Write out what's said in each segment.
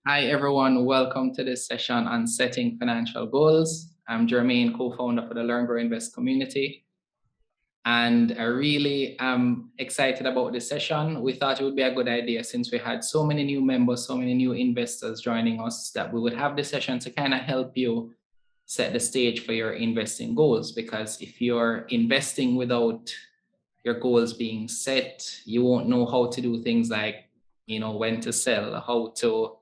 Hi, everyone. Welcome to this session on setting financial goals. I'm Jermaine, co-founder for the L.E.A.R.N Grow Invest community. And I really am excited about this session. We thought it would be a good idea since we had so many new members, so many new investors joining us, that we would have this session to kind of help you set the stage for your investing goals. Because if you're investing without your goals being set, you won't know how to do things like, when to sell, how to,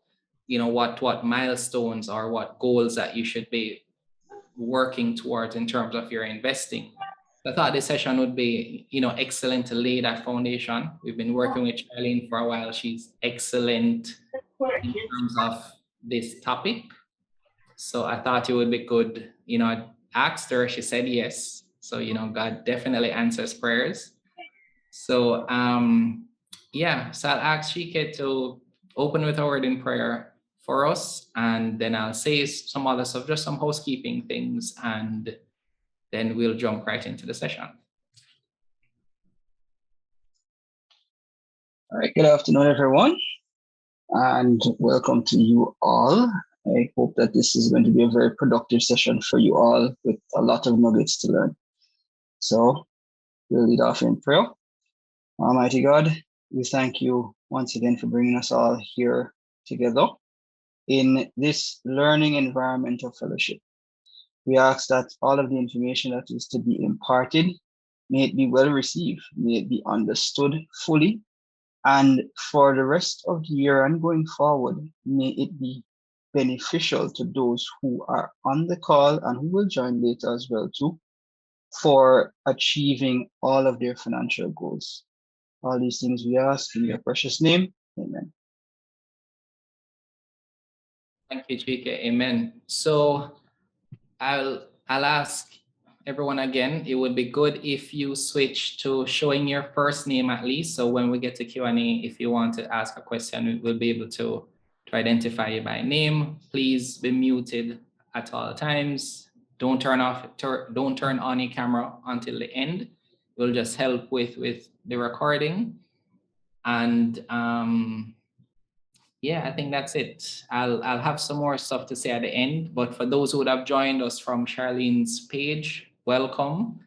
what milestones or what goals that you should be working towards in terms of your investing. I thought this session would be, excellent to lay that foundation. We've been working with Charlene for a while. She's excellent in terms of this topic. So I thought it would be good, I asked her, she said yes. So, God definitely answers prayers. So, so I'll ask Shike to open with a word in prayer for us, and then I'll say some other stuff, just some housekeeping things, and then we'll jump right into the session. All right, good afternoon, everyone, and welcome to you all. I hope that this is going to be a very productive session for you all with a lot of nuggets to learn. So we'll lead off in prayer. Almighty God, we thank you once again for bringing us all here together in this learning environment of fellowship. We ask that all of the information that is to be imparted, may it be well received, may it be understood fully, and for the rest of the year and going forward, may it be beneficial to those who are on the call and who will join later as well too, for achieving all of their financial goals. All these things we ask in your precious name. Amen. Thank you, Chike. Amen. So I'll ask everyone again. It would be good if you switch to showing your first name at least. So when we get to Q&A, if you want to ask a question, we'll be able to identify you by name. Please be muted at all times. Don't turn on your camera until the end. It will just help with the recording. And I think that's it. I'll have some more stuff to say at the end, but for those who would have joined us from Charlene's page, welcome.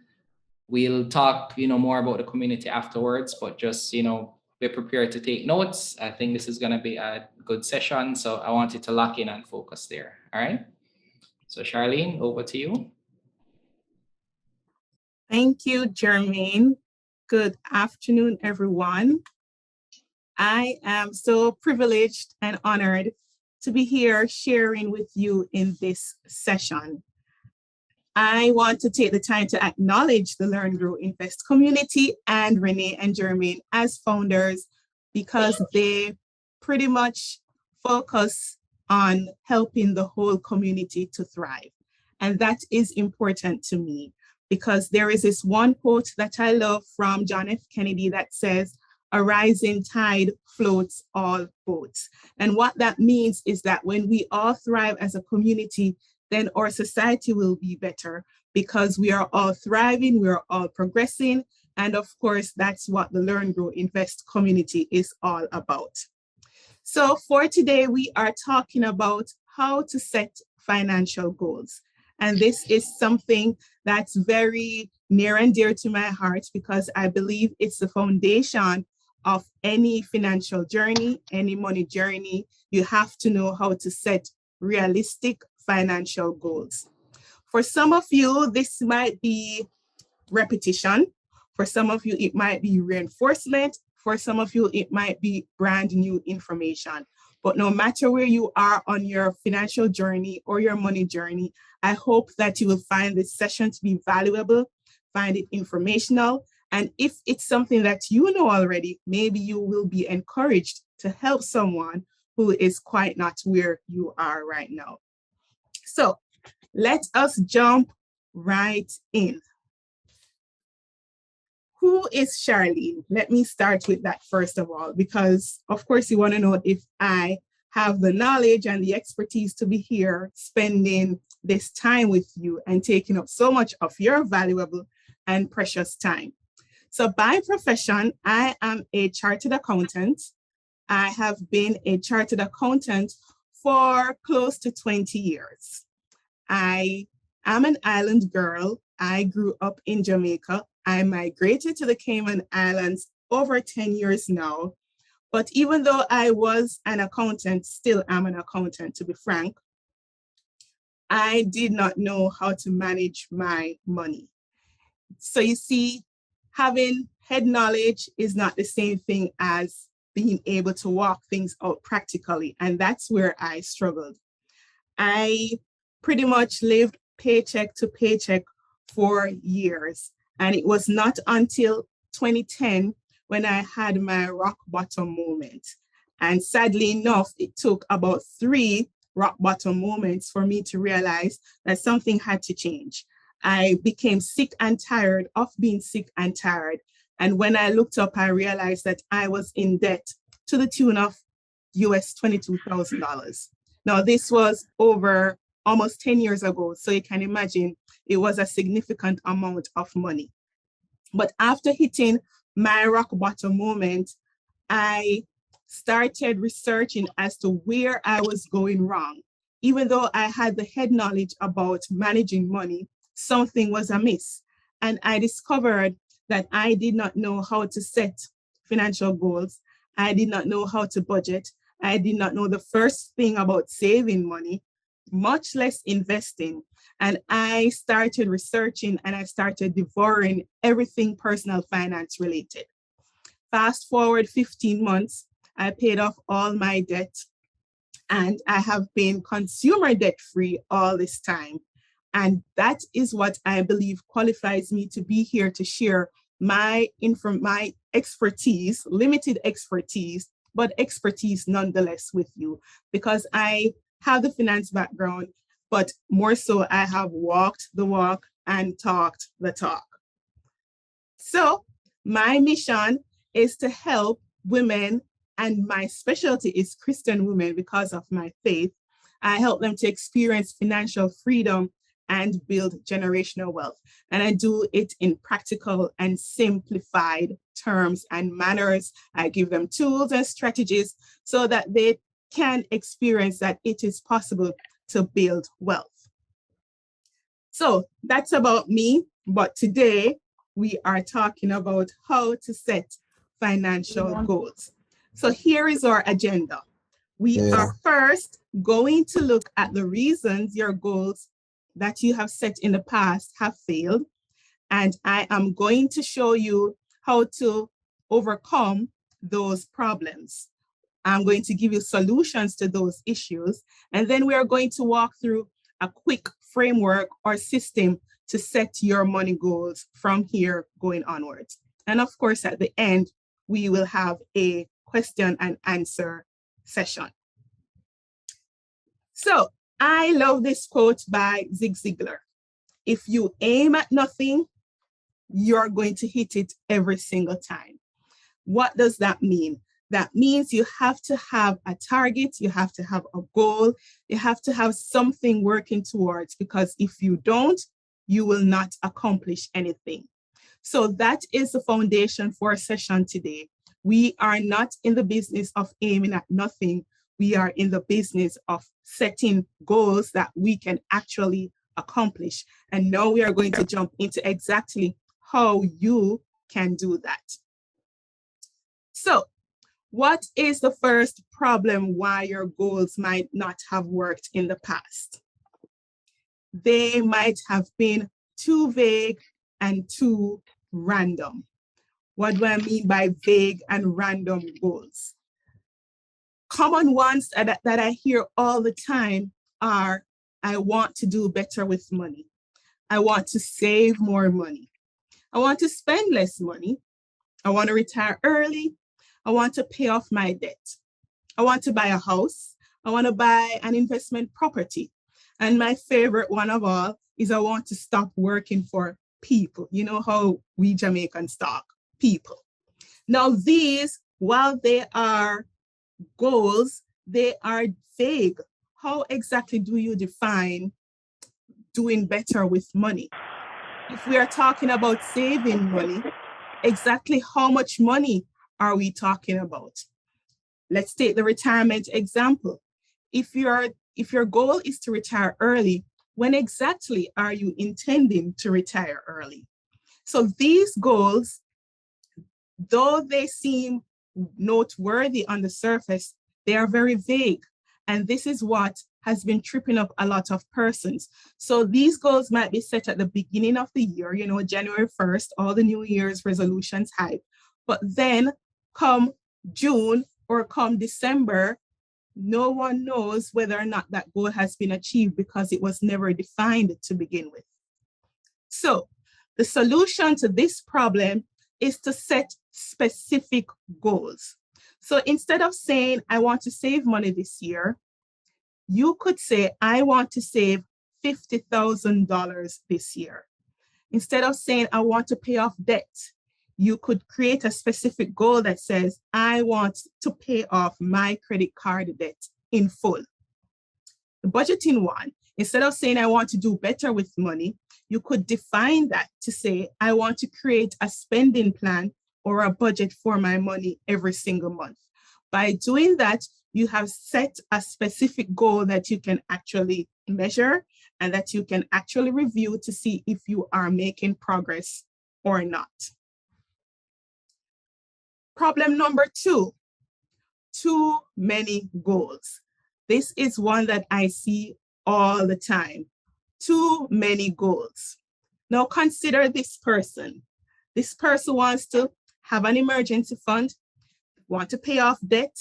We'll talk, more about the community afterwards, but just, be prepared to take notes. I think this is going to be a good session, so I want you to lock in and focus there. All right. So Charlene, over to you. Thank you, Jermaine. Good afternoon, everyone. I am so privileged and honored to be here sharing with you in this session. I want to take the time to acknowledge the L.E.A.R.N Grow Invest community and Renee and Jermaine as founders, because they pretty much focus on helping the whole community to thrive. And that is important to me, because there is this one quote that I love from John F. Kennedy that says, "A rising tide floats all boats." And what that means is that when we all thrive as a community, then our society will be better, because we are all thriving, we are all progressing. And of course, that's what the L.E.A.R.N Grow Invest community is all about. So for today, we are talking about how to set financial goals. And this is something that's very near and dear to my heart, because I believe it's the foundation of any financial journey, any money journey. You have to know how to set realistic financial goals. For some of you, this might be repetition. For some of you, it might be reinforcement. For some of you, it might be brand new information. But no matter where you are on your financial journey or your money journey, I hope that you will find this session to be valuable, find it informational. And if it's something that you know already, maybe you will be encouraged to help someone who is quite not where you are right now. So let us jump right in. Who is Charlene? Let me start with that first of all, because of course you want to know if I have the knowledge and the expertise to be here spending this time with you and taking up so much of your valuable and precious time. So by profession, I am a chartered accountant. I have been a chartered accountant for close to 20 years. I am an island girl. I grew up in Jamaica. I migrated to the Cayman Islands over 10 years now. But even though I was an accountant, still am an accountant, to be frank, I did not know how to manage my money. So you see, having head knowledge is not the same thing as being able to walk things out practically. And that's where I struggled. I pretty much lived paycheck to paycheck for years. And it was not until 2010 when I had my rock bottom moment. And sadly enough, it took about 3 rock bottom moments for me to realize that something had to change. I became sick and tired of being sick and tired. And when I looked up, I realized that I was in debt to the tune of US $22,000. Now, this was over almost 10 years ago. So you can imagine it was a significant amount of money. But after hitting my rock bottom moment, I started researching as to where I was going wrong. Even though I had the head knowledge about managing money, something was amiss. And I discovered that I did not know how to set financial goals. I did not know how to budget. I did not know the first thing about saving money, much less investing. And I started researching and I started devouring everything personal finance related. Fast forward 15 months, I paid off all my debt and I have been consumer debt free all this time. And that is what I believe qualifies me to be here to share my expertise, limited expertise, but expertise nonetheless with you, because I have the finance background, but more so I have walked the walk and talked the talk. So my mission is to help women, and my specialty is Christian women because of my faith. I help them to experience financial freedom and build generational wealth. And I do it in practical and simplified terms and manners. I give them tools and strategies so that they can experience that it is possible to build wealth. So that's about me. But today we are talking about how to set financial goals. So here is our agenda. We are first going to look at the reasons your goals that you have set in the past have failed. And I am going to show you how to overcome those problems. I'm going to give you solutions to those issues. And then we are going to walk through a quick framework or system to set your money goals from here going onwards. And of course, at the end, we will have a question and answer session. So I love this quote by Zig Ziglar. If you aim at nothing, you're going to hit it every single time. What does that mean? That means you have to have a target, you have to have a goal, you have to have something working towards, because if you don't, you will not accomplish anything. So that is the foundation for our session today. We are not in the business of aiming at nothing. We are in the business of setting goals that we can actually accomplish. And now we are going to jump into exactly how you can do that. So what is the first problem why your goals might not have worked in the past? They might have been too vague and too random. What do I mean by vague and random goals? Common ones that I hear all the time are, I want to do better with money. I want to save more money. I want to spend less money. I want to retire early. I want to pay off my debt. I want to buy a house. I want to buy an investment property. And my favorite one of all is I want to stop working for people. You know how we Jamaicans talk, people. Now these, while they are goals, they are vague. How exactly do you define doing better with money? If we are talking about saving money, exactly how much money are we talking about? Let's take the retirement example. if your goal is to retire early, when exactly are you intending to retire early? So these goals, though they seem noteworthy on the surface, they are very vague. And this is what has been tripping up a lot of persons. So these goals might be set at the beginning of the year, January 1st, all the New Year's resolutions hype. But then come June or come December, no one knows whether or not that goal has been achieved because it was never defined to begin with. So the solution to this problem is to set specific goals. So instead of saying, I want to save money this year, you could say, I want to save $50,000 this year. Instead of saying, I want to pay off debt, you could create a specific goal that says, I want to pay off my credit card debt in full. The budgeting one, instead of saying, I want to do better with money, you could define that to say, I want to create a spending plan or a budget for my money every single month. By doing that, you have set a specific goal that you can actually measure and that you can actually review to see if you are making progress or not. Problem number 2, too many goals. This is one that I see all the time. Too many goals. Now consider this person. This person wants to have an emergency fund, want to pay off debt,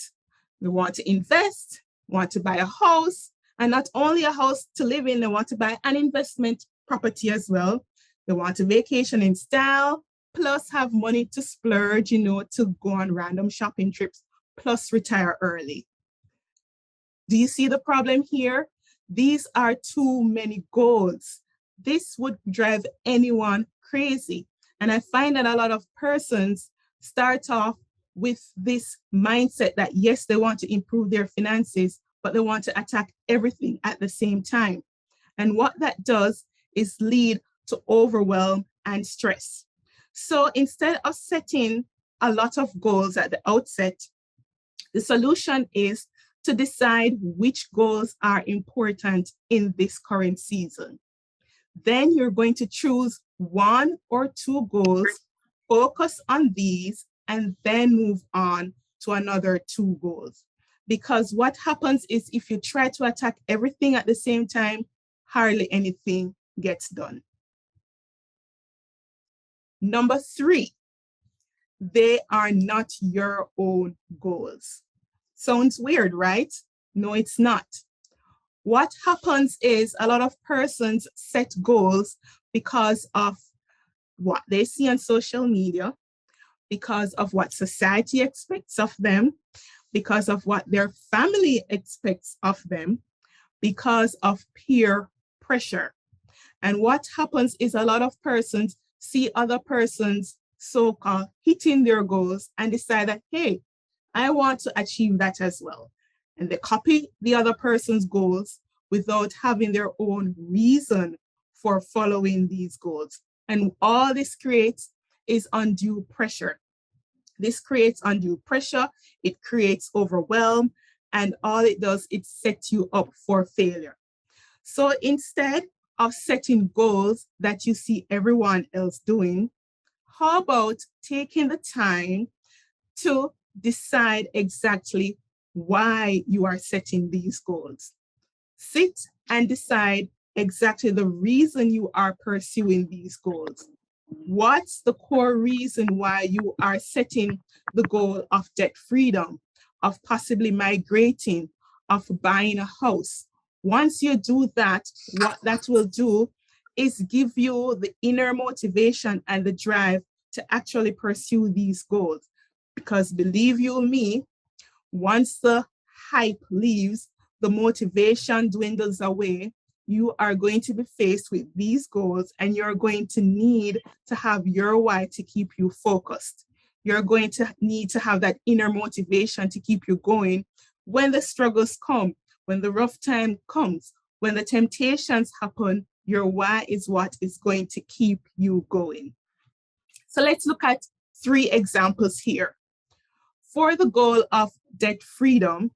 they want to invest, want to buy a house, and not only a house to live in, they want to buy an investment property as well. They want to vacation in style, plus have money to splurge, to go on random shopping trips, plus retire early. Do you see the problem here? These are too many goals. This would drive anyone crazy. And I find that a lot of persons start off with this mindset that, yes, they want to improve their finances, but they want to attack everything at the same time. And what that does is lead to overwhelm and stress. So instead of setting a lot of goals at the outset, the solution is to decide which goals are important in this current season. Then you're going to choose 1 or 2 goals, focus on these, and then move on to another 2 goals. Because what happens is if you try to attack everything at the same time, hardly anything gets done. Number 3, they are not your own goals. Sounds weird, right? No, it's not. What happens is a lot of persons set goals because of what they see on social media, because of what society expects of them, because of what their family expects of them, because of peer pressure. And what happens is a lot of persons see other persons so-called hitting their goals and decide that, hey, I want to achieve that as well. And they copy the other person's goals without having their own reason for following these goals. And all this creates is undue pressure. This creates undue pressure, it creates overwhelm, and all it does, it sets you up for failure. So instead of setting goals that you see everyone else doing, how about taking the time to decide exactly why you are setting these goals? Sit and decide exactly the reason you are pursuing these goals. What's the core reason why you are setting the goal of debt freedom, of possibly migrating, of buying a house? Once you do that, what that will do is give you the inner motivation and the drive to actually pursue these goals. Because believe you me, once the hype leaves, the motivation dwindles away, you are going to be faced with these goals and you're going to need to have your why to keep you focused. You're going to need to have that inner motivation to keep you going when the struggles come, when the rough time comes, when the temptations happen. Your why is what is going to keep you going. So let's look at 3 examples here. For the goal of debt freedom,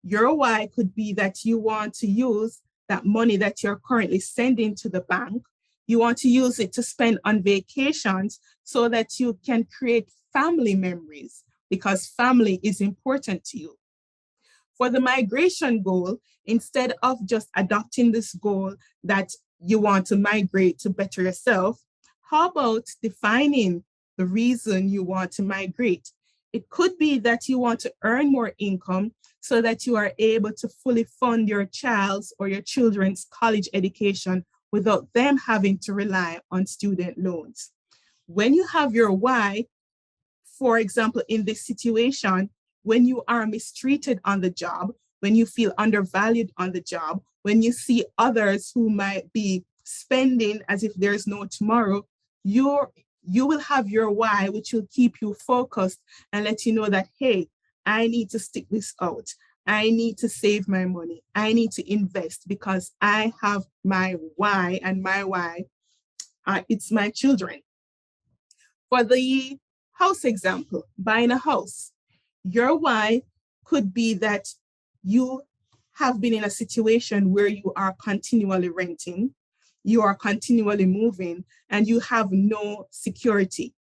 Your why could be that you want to use that money that you're currently sending to the bank. You want to use it to spend on vacations so that you can create family memories, because family is important to you. For the migration goal, instead of just adopting this goal that you want to migrate to better yourself, how about defining the reason you want to migrate? It could be that you want to earn more income so that you are able to fully fund your child's or your children's college education without them having to rely on student loans. When you have your why, for example, in this situation, when you are mistreated on the job, when you feel undervalued on the job, when you see others who might be spending as if there's no tomorrow, you will have your why, which will keep you focused and let you know that, hey, I need to stick this out. I need to save my money. I need to invest because I have my why, and my why, it's my children. For the house example, buying a house, your why could be that you have been in a situation where you are continually renting, you are continually moving, and you have no security.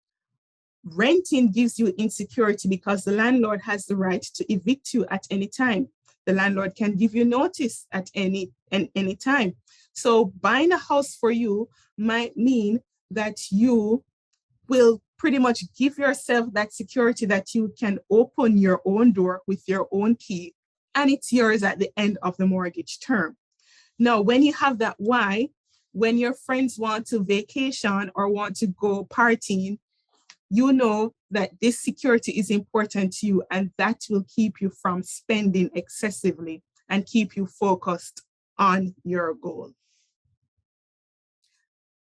Renting gives you insecurity because the landlord has the right to evict you at any time. The landlord can give you notice at any time. So buying a house for you might mean that you will pretty much give yourself that security that you can open your own door with your own key, and it's yours at the end of the mortgage term. Now, when you have that why, when your friends want to vacation or want to go partying, you know that this security is important to you, and that will keep you from spending excessively and keep you focused on your goal.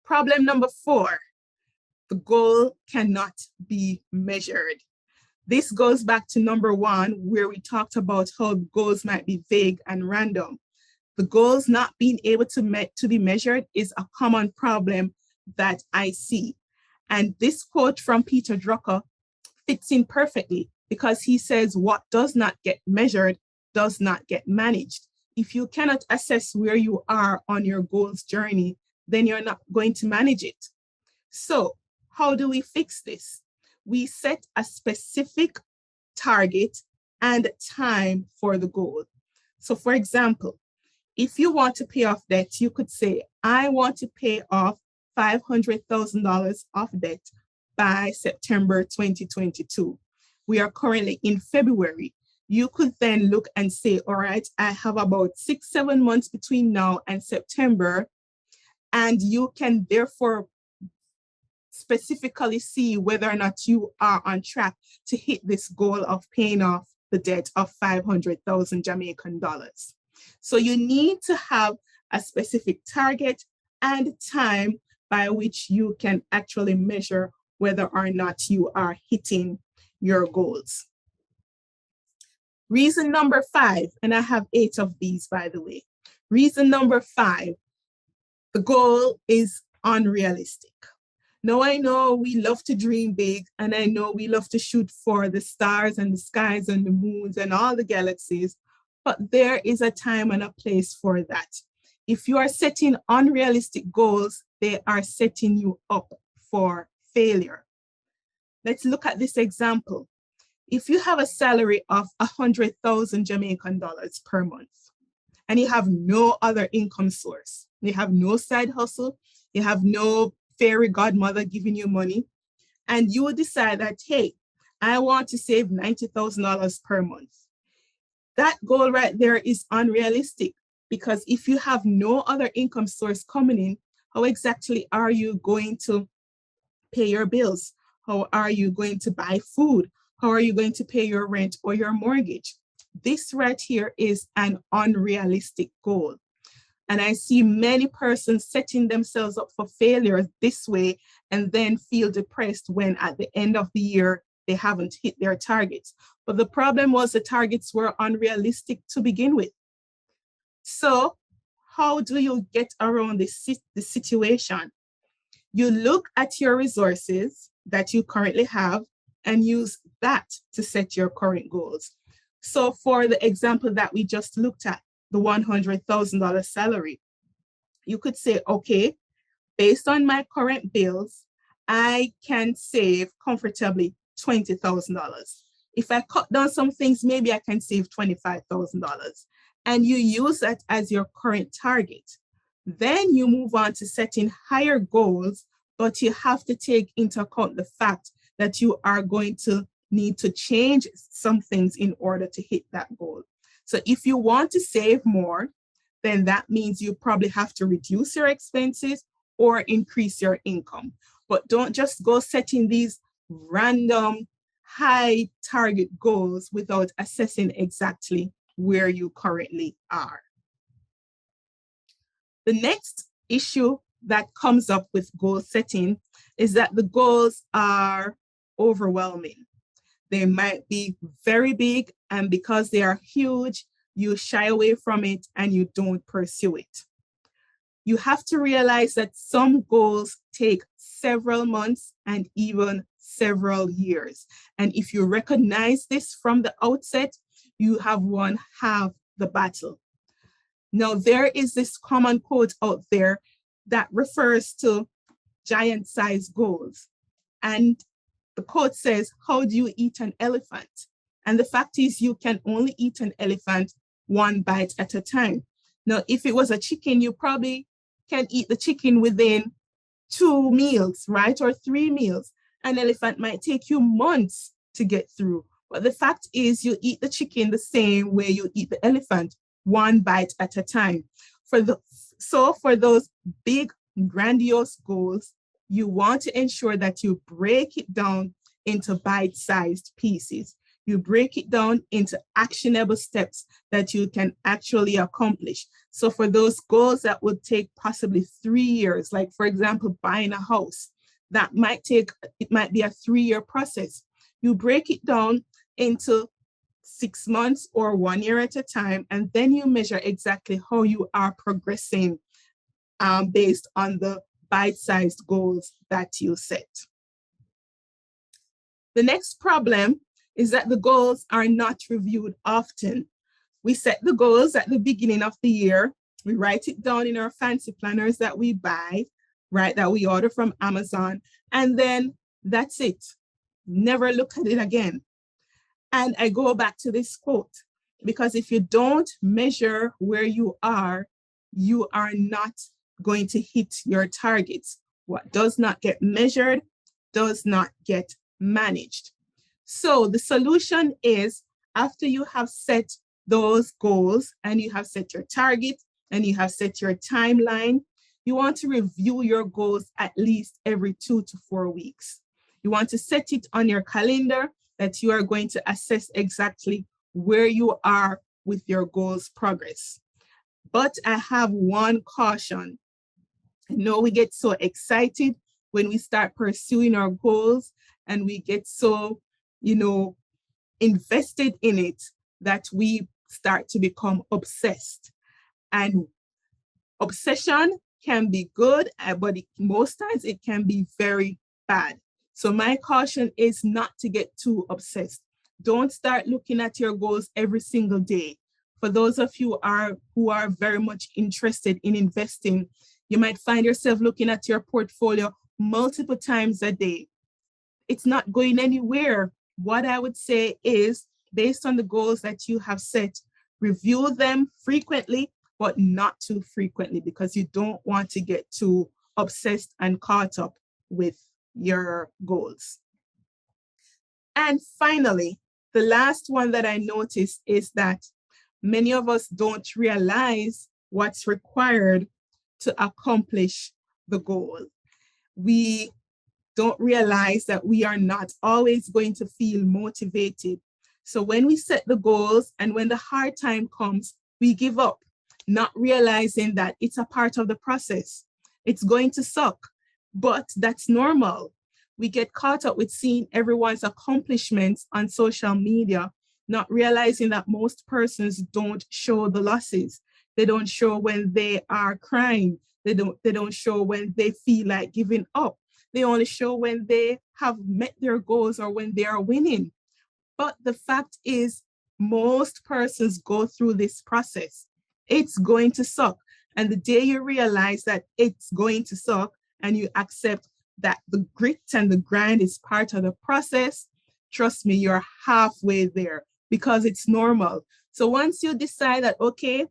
Problem number 4. The goal cannot be measured. This goes back to number 1, where we talked about how goals might be vague and random. The goals not being able to be measured is a common problem that I see. And this quote from Peter Drucker fits in perfectly, because he says, what does not get measured does not get managed. If you cannot assess where you are on your goals journey, then you're not going to manage it. So how do we fix this? We set a specific target and time for the goal. So for example, if you want to pay off debt, you could say, I want to pay off $500,000 of debt by September 2022. We are currently in February. You could then look and say, all right, I have about 6-7 months between now and September, and you can therefore specifically see whether or not you are on track to hit this goal of paying off the debt of 500,000 Jamaican dollars. So you need to have a specific target and time by which you can actually measure whether or not you are hitting your goals. Reason number 5, and I have 8 of these, by the way. Reason number 5, the goal is unrealistic. Now, I know we love to dream big, and I know we love to shoot for the stars and the skies and the moons and all the galaxies, but there is a time and a place for that. If you are setting unrealistic goals, they are setting you up for failure. Let's look at this example. If you have a salary of 100,000 Jamaican dollars per month, and you have no other income source, you have no side hustle, you have no fairy godmother giving you money, and you decide that, hey, I want to save $90,000 per month. That goal right there is unrealistic, because if you have no other income source coming in, how exactly are you going to pay your bills? How are you going to buy food? How are you going to pay your rent or your mortgage? This right here is an unrealistic goal. And I see many persons setting themselves up for failure this way and then feel depressed when at the end of the year, they haven't hit their targets. But the problem was the targets were unrealistic to begin with. So how do you get around this situation? You look at your resources that you currently have and use that to set your current goals. So for the example that we just looked at, the $100,000 salary, you could say, okay, based on my current bills, I can save comfortably $20,000. If I cut down some things, maybe I can save $25,000. And you use that as your current target. Then you move on to setting higher goals, but you have to take into account the fact that you are going to need to change some things in order to hit that goal. So if you want to save more, then that means you probably have to reduce your expenses or increase your income. But don't just go setting these random high target goals without assessing exactly where you currently are. The next issue that comes up with goal setting is that the goals are overwhelming. They might be very big, and because they are huge, you shy away from it and you don't pursue it. You have to realize that some goals take several months and even several years. And if you recognize this from the outset, you have won half the battle. Now, there is this common quote out there that refers to giant-sized goals. And the quote says, how do you eat an elephant? And the fact is, you can only eat an elephant one bite at a time. Now, if it was a chicken, you probably can eat the chicken within 2 meals, right? Or 3 meals. An elephant might take you months to get through. But the fact is, you eat the chicken the same way you eat the elephant, one bite at a time. So for those big, grandiose goals, you want to ensure that you break it down into bite-sized pieces. You break it down into actionable steps that you can actually accomplish. So for those goals that would take possibly 3 years, like for example, buying a house, it might be a 3-year process. You break it down into 6 months or 1 year at a time, and then you measure exactly how you are progressing based on the bite-sized goals that you set. The next problem is that the goals are not reviewed often. We set the goals at the beginning of the year. We write it down in our fancy planners that we buy, right, that we order from Amazon, and then that's it. Never look at it again. And I go back to this quote, because if you don't measure where you are not going to hit your targets. What does not get measured does not get managed. So the solution is, after you have set those goals and you have set your target and you have set your timeline, you want to review your goals at least every 2 to 4 weeks. You want to set it on your calendar that you are going to assess exactly where you are with your goals progress. But I have one caution. I know we get so excited when we start pursuing our goals and we get so, invested in it that we start to become obsessed. And obsession can be good, but most times it can be very bad. So my caution is not to get too obsessed. Don't start looking at your goals every single day. For those of you who are very much interested in investing, you might find yourself looking at your portfolio multiple times a day. It's not going anywhere. What I would say is, based on the goals that you have set, review them frequently, but not too frequently, because you don't want to get too obsessed and caught up with your goals. And finally, the last one that I noticed is that many of us don't realize what's required to accomplish the goal. We don't realize that we are not always going to feel motivated. So when we set the goals and when the hard time comes, we give up, not realizing that it's a part of the process. It's going to suck, but that's normal. We get caught up with seeing everyone's accomplishments on social media, not realizing that most persons don't show the losses. They don't show when they are crying. They don't show when they feel like giving up. They only show when they have met their goals or when they are winning. But the fact is, Most persons go through this process. It's going to suck. And the day you realize that it's going to suck and you accept that the grit and the grind is part of the process, trust me, you're halfway there because it's normal. So once you decide that, okay,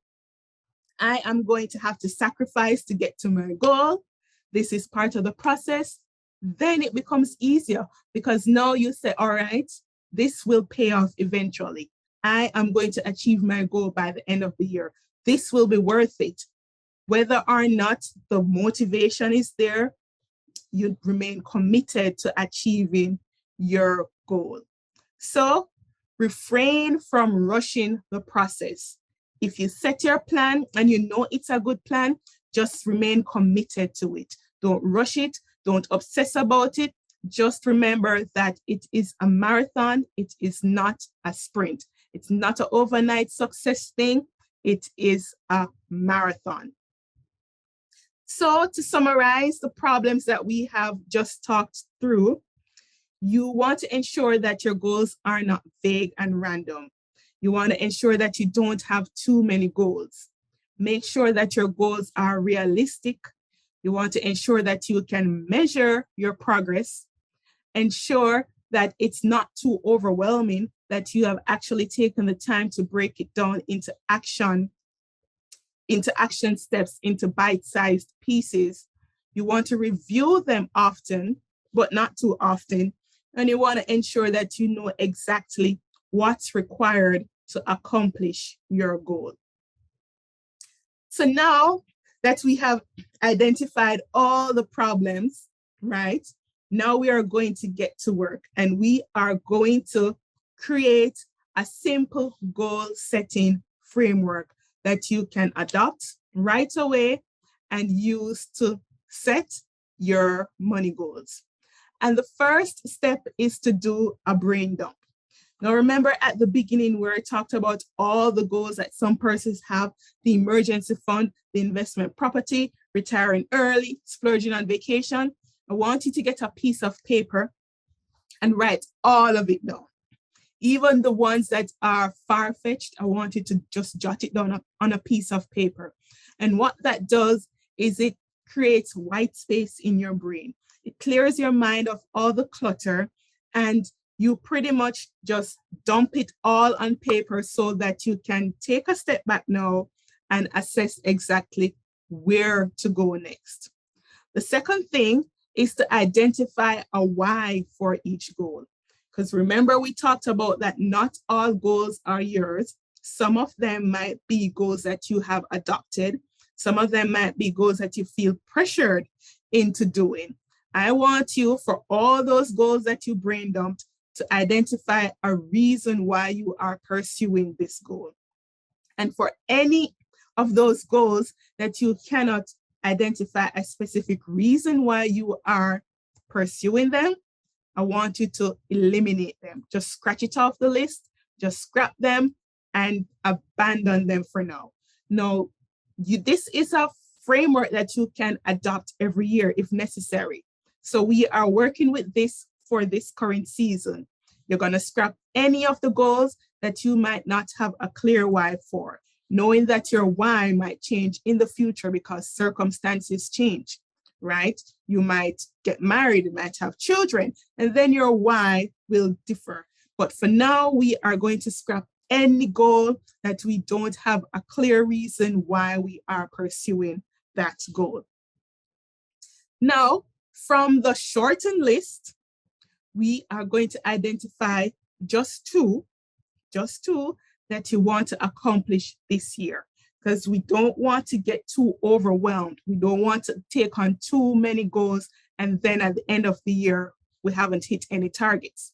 I am going to have to sacrifice to get to my goal, this is part of the process, then it becomes easier because now you say, all right, this will pay off eventually. I am going to achieve my goal by the end of the year. This will be worth it. Whether or not the motivation is there, you remain committed to achieving your goal. So refrain from rushing the process. If you set your plan and you know it's a good plan, just remain committed to it. Don't rush it. Don't obsess about it. Just remember that it is a marathon. It is not a sprint. It's not an overnight success thing. It is a marathon. So to summarize the problems that we have just talked through, you want to ensure that your goals are not vague and random. You want to ensure that you don't have too many goals. Make sure that your goals are realistic. You want to ensure that you can measure your progress. Ensure that it's not too overwhelming, that you have actually taken the time to break it down into action steps, into bite-sized pieces. You want to review them often, but not too often. And you want to ensure that you know exactly what's required to accomplish your goal. So now that we have identified all the problems, right? Now we are going to get to work and we are going to create a simple goal setting framework that you can adopt right away and use to set your money goals. And the first step is to do a brain dump. Now, remember at the beginning where I talked about all the goals that some persons have, the emergency fund, the investment property, retiring early, splurging on vacation. I want you to get a piece of paper and write all of it down. Even the ones that are far-fetched, I want you to just jot it down on a piece of paper. And what that does is it creates white space in your brain. It clears your mind of all the clutter and you pretty much just dump it all on paper so that you can take a step back now and assess exactly where to go next. The second thing is to identify a why for each goal. Because remember, we talked about that not all goals are yours. Some of them might be goals that you have adopted. Some of them might be goals that you feel pressured into doing. I want you, for all those goals that you brain dumped, to identify a reason why you are pursuing this goal. And for any of those goals that you cannot identify a specific reason why you are pursuing them, I want you to eliminate them. Just scratch it off the list, just scrap them and abandon them for now. Now, this is a framework that you can adopt every year if necessary. So we are working with this for this current season. You're going to scrap any of the goals that you might not have a clear why for, knowing that your why might change in the future because circumstances change, right? You might get married, you might have children, and then your why will differ. But for now, we are going to scrap any goal that we don't have a clear reason why we are pursuing that goal. Now, from the shortened list, we are going to identify just two that you want to accomplish this year, because we don't want to get too overwhelmed. We don't want to take on too many goals, and then at the end of the year, we haven't hit any targets.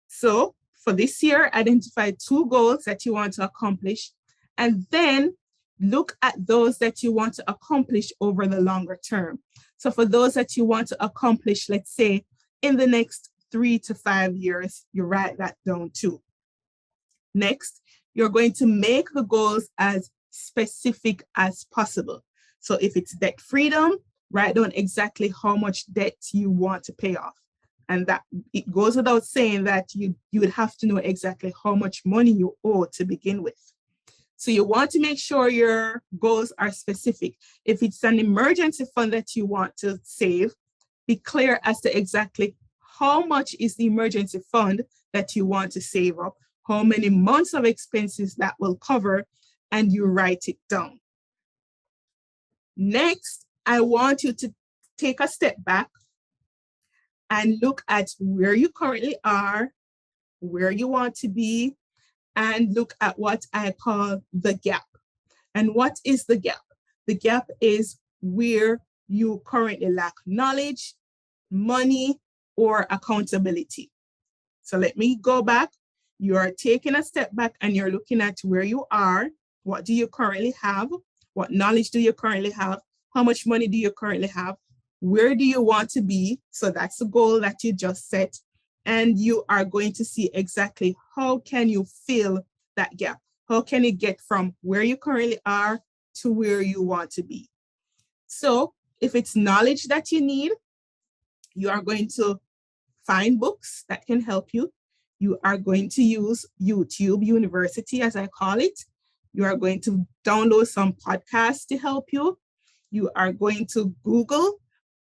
So for this year, identify 2 goals that you want to accomplish, and then look at those that you want to accomplish over the longer term. So for those that you want to accomplish, let's say in the next 3 to 5 years, you write that down too. Next, you're going to make the goals as specific as possible. So if it's debt freedom, write down exactly how much debt you want to pay off. And that it goes without saying that you would have to know exactly how much money you owe to begin with. So you want to make sure your goals are specific. If it's an emergency fund that you want to save, be clear as to exactly how much is the emergency fund that you want to save up, how many months of expenses that will cover, and you write it down. Next, I want you to take a step back and look at where you currently are, where you want to be, and look at what I call the gap. And what is the gap? The gap is where you currently lack knowledge, money, or accountability. So let me go back. You are taking a step back and you're looking at where you are. What do you currently have? What knowledge do you currently have? How much money do you currently have? Where do you want to be? So that's the goal that you just set. And you are going to see exactly how can you fill that gap? How can you get from where you currently are to where you want to be? So if it's knowledge that you need, you are going to find books that can help you. You are going to use YouTube University, as I call it. You are going to download some podcasts to help you. You are going to Google.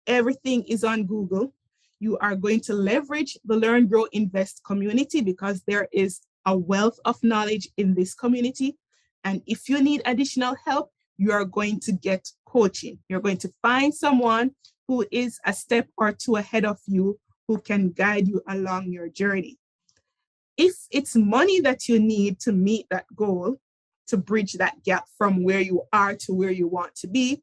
Everything is on Google. You are going to leverage the Learn, Grow, Invest community because there is a wealth of knowledge in this community. And if you need additional help, you are going to get coaching. You're going to find someone who is a step or two ahead of you who can guide you along your journey. If it's money that you need to meet that goal, to bridge that gap from where you are to where you want to be,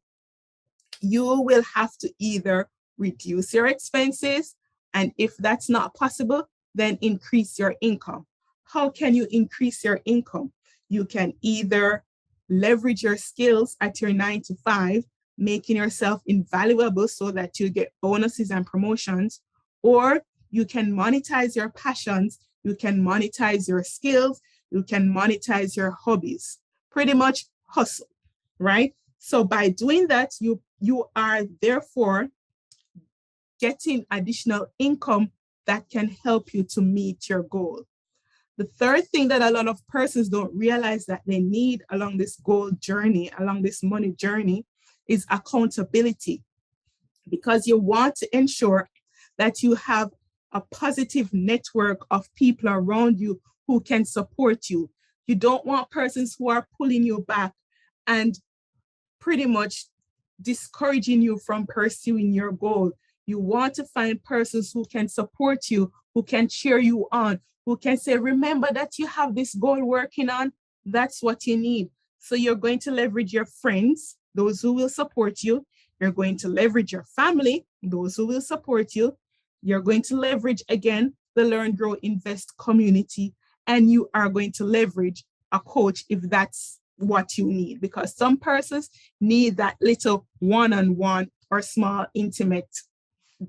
you will have to either reduce your expenses, and if that's not possible, then increase your income. How can you increase your income? You can either leverage your skills at your 9-to-5, making yourself invaluable so that you get bonuses and promotions, or you can monetize your passions, you can monetize your skills, you can monetize your hobbies. Pretty much hustle, right? So by doing that, you are therefore getting additional income that can help you to meet your goal. The third thing that a lot of persons don't realize that they need along this goal journey, along this money journey, is accountability. Because you want to ensure that you have a positive network of people around you who can support you. You don't want persons who are pulling you back and pretty much discouraging you from pursuing your goal. You want to find persons who can support you, who can cheer you on, who can say, remember that you have this goal working on. That's what you need. So you're going to leverage your friends, those who will support you. You're going to leverage your family, those who will support you. You're going to leverage, again, the Learn, Grow, Invest community. And you are going to leverage a coach if that's what you need, because some persons need that little one-on-one or small, intimate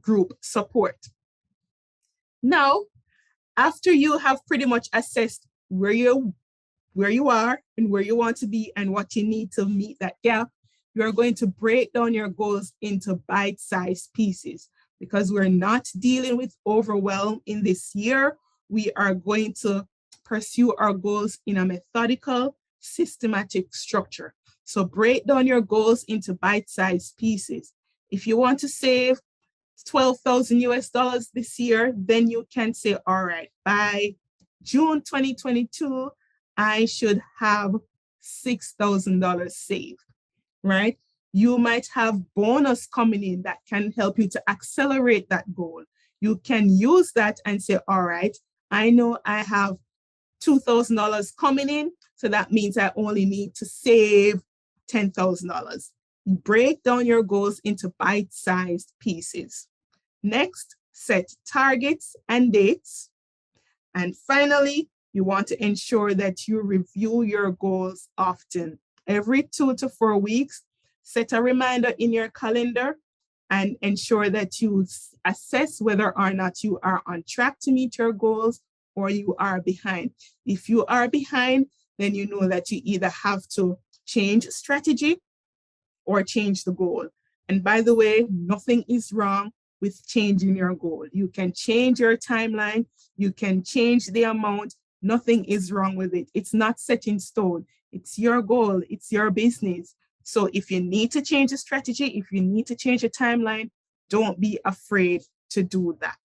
group support. Now, after you have pretty much assessed where you are and where you want to be and what you need to meet that gap, you're going to break down your goals into bite-sized pieces, because we're not dealing with overwhelm in this year. We are going to pursue our goals in a methodical, systematic structure. So break down your goals into bite-sized pieces. If you want to save $12,000 this year, then you can say, all right, by June 2022, I should have $6,000 saved, right? You might have bonus coming in that can help you to accelerate that goal. You can use that and say, all right, I know I have $2,000 coming in, so that means I only need to save $10,000. Break down your goals into bite-sized pieces. Next, set targets and dates. And finally, you want to ensure that you review your goals often. Every 2 to 4 weeks, set a reminder in your calendar and ensure that you assess whether or not you are on track to meet your goals or you are behind. If you are behind, then you know that you either have to change strategy or change the goal. And by the way, nothing is wrong with changing your goal. You can change your timeline. You can change the amount. Nothing is wrong with it. It's not set in stone. It's your goal. It's your business. So if you need to change the strategy, if you need to change the timeline, don't be afraid to do that.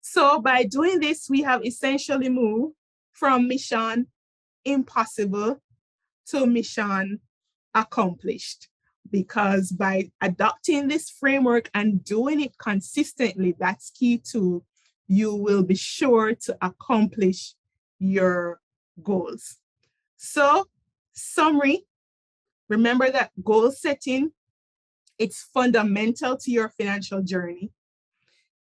So by doing this, we have essentially moved from mission impossible to mission accomplished. Because by adopting this framework and doing it consistently, that's key too, you will be sure to accomplish your goals. So, summary, remember that goal setting, it's fundamental to your financial journey.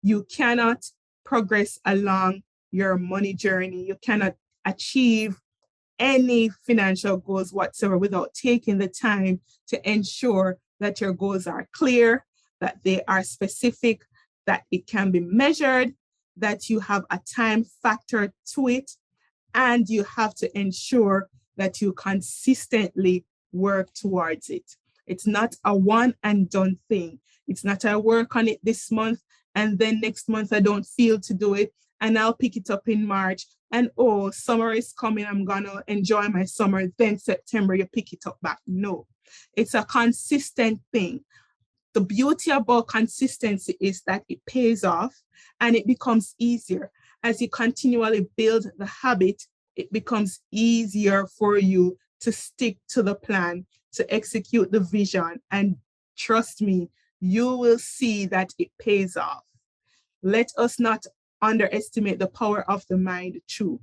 You cannot progress along your money journey. You cannot achieve any financial goals whatsoever without taking the time to ensure that your goals are clear, that they are specific, that it can be measured, that you have a time factor to it, and you have to ensure that you consistently work towards it. It's not a one and done thing. It's not I work on it this month and then next month I don't feel to do it and I'll pick it up in March. And oh, summer is coming, I'm gonna enjoy my summer. Then September, you pick it up back. No, it's a consistent thing. The beauty about consistency is that it pays off and it becomes easier. As you continually build the habit, it becomes easier for you to stick to the plan, to execute the vision. And trust me, you will see that it pays off. Let us not underestimate the power of the mind too.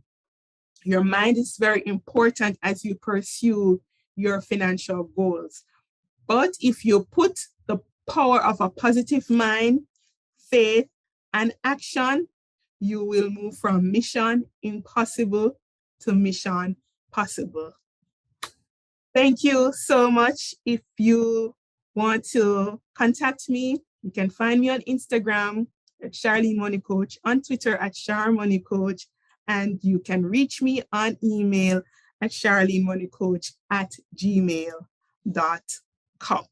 Your mind is very important as you pursue your financial goals. But if you put the power of a positive mind, faith, and action, you will move from mission impossible to mission possible. Thank you so much. If you want to contact me, you can find me on Instagram at Charlene Money Coach, on Twitter at Char Money Coach, and you can reach me on email at charlenemoneycoach@gmail.com.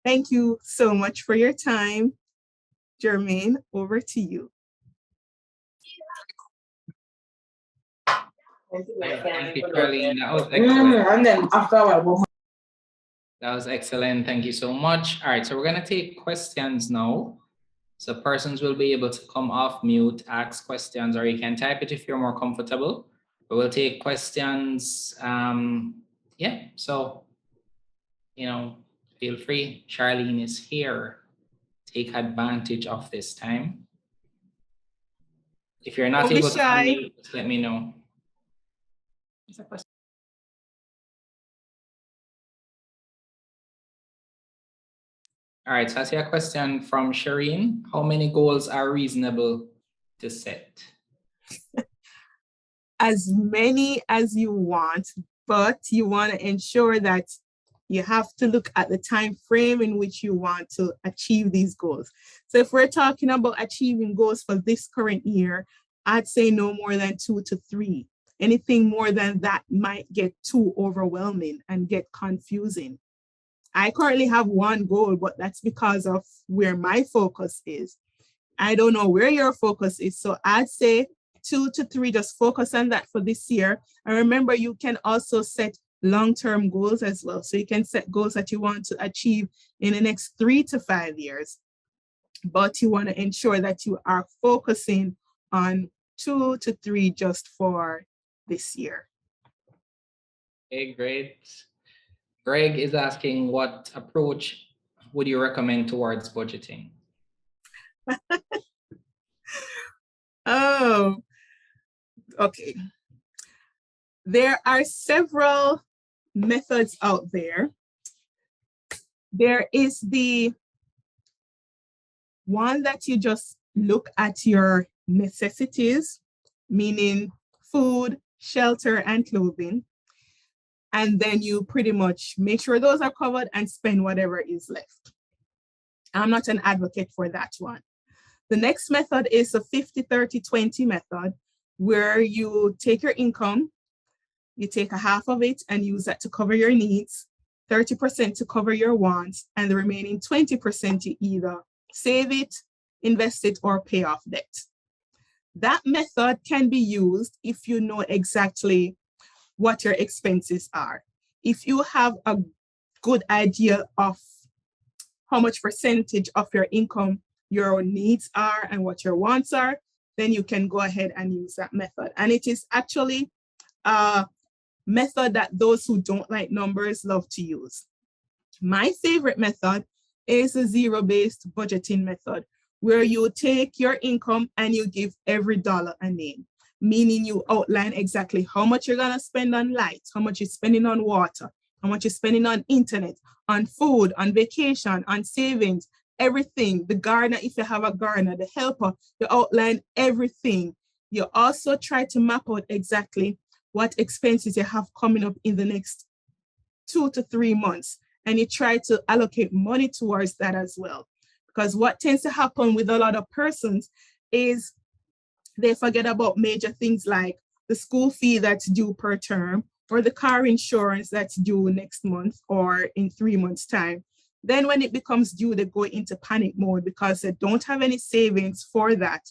Thank you so much for your time. Jermaine, over to you. Thank you, Charlene. That was excellent. And then after a while, That was excellent. Thank you so much. All right, so we're going to take questions now. So persons will be able to come off mute, ask questions, or you can type it if you're more comfortable. But we'll take questions. Yeah, so, feel free. Charlene is here. Take advantage of this time. If you're not able to unmute, just let me know. All right, so I see a question from Shireen. How many goals are reasonable to set? As many as you want, but you want to ensure that you have to look at the time frame in which you want to achieve these goals. So if we're talking about achieving goals for this current year, I'd say no more than 2 to 3. Anything more than that might get too overwhelming and get confusing. I currently have one goal, but that's because of where my focus is. I don't know where your focus is. So I'd say 2 to 3, just focus on that for this year. And remember, you can also set long-term goals as well. So you can set goals that you want to achieve in the next 3 to 5 years. But you want to ensure that you are focusing on 2 to 3 just for this year. Okay, great. Greg is asking, what approach would you recommend towards budgeting? Oh, okay. There are several methods out there. There is the one that you just look at your necessities, meaning food, shelter, and clothing. And then you pretty much make sure those are covered and spend whatever is left. I'm not an advocate for that one. The next method is a 50-30-20 method, where you take your income, you take a half of it and use that to cover your needs, 30% to cover your wants, and the remaining 20% to either save it, invest it, or pay off debt. That method can be used if you know exactly what your expenses are. If you have a good idea of how much percentage of your income your needs are and what your wants are, then you can go ahead and use that method. And it is actually a method that those who don't like numbers love to use. My favorite method is a zero-based budgeting method, where you take your income and you give every dollar a name, meaning you outline exactly how much you're gonna spend on lights, how much you're spending on water, how much you're spending on internet, on food, on vacation, on savings, everything. The gardener, if you have a gardener, the helper, you outline everything. You also try to map out exactly what expenses you have coming up in the next 2 to 3 months. And you try to allocate money towards that as well. Because what tends to happen with a lot of persons is they forget about major things like the school fee that's due per term, or the car insurance that's due next month or in 3 months' time. Then when it becomes due, they go into panic mode because they don't have any savings for that,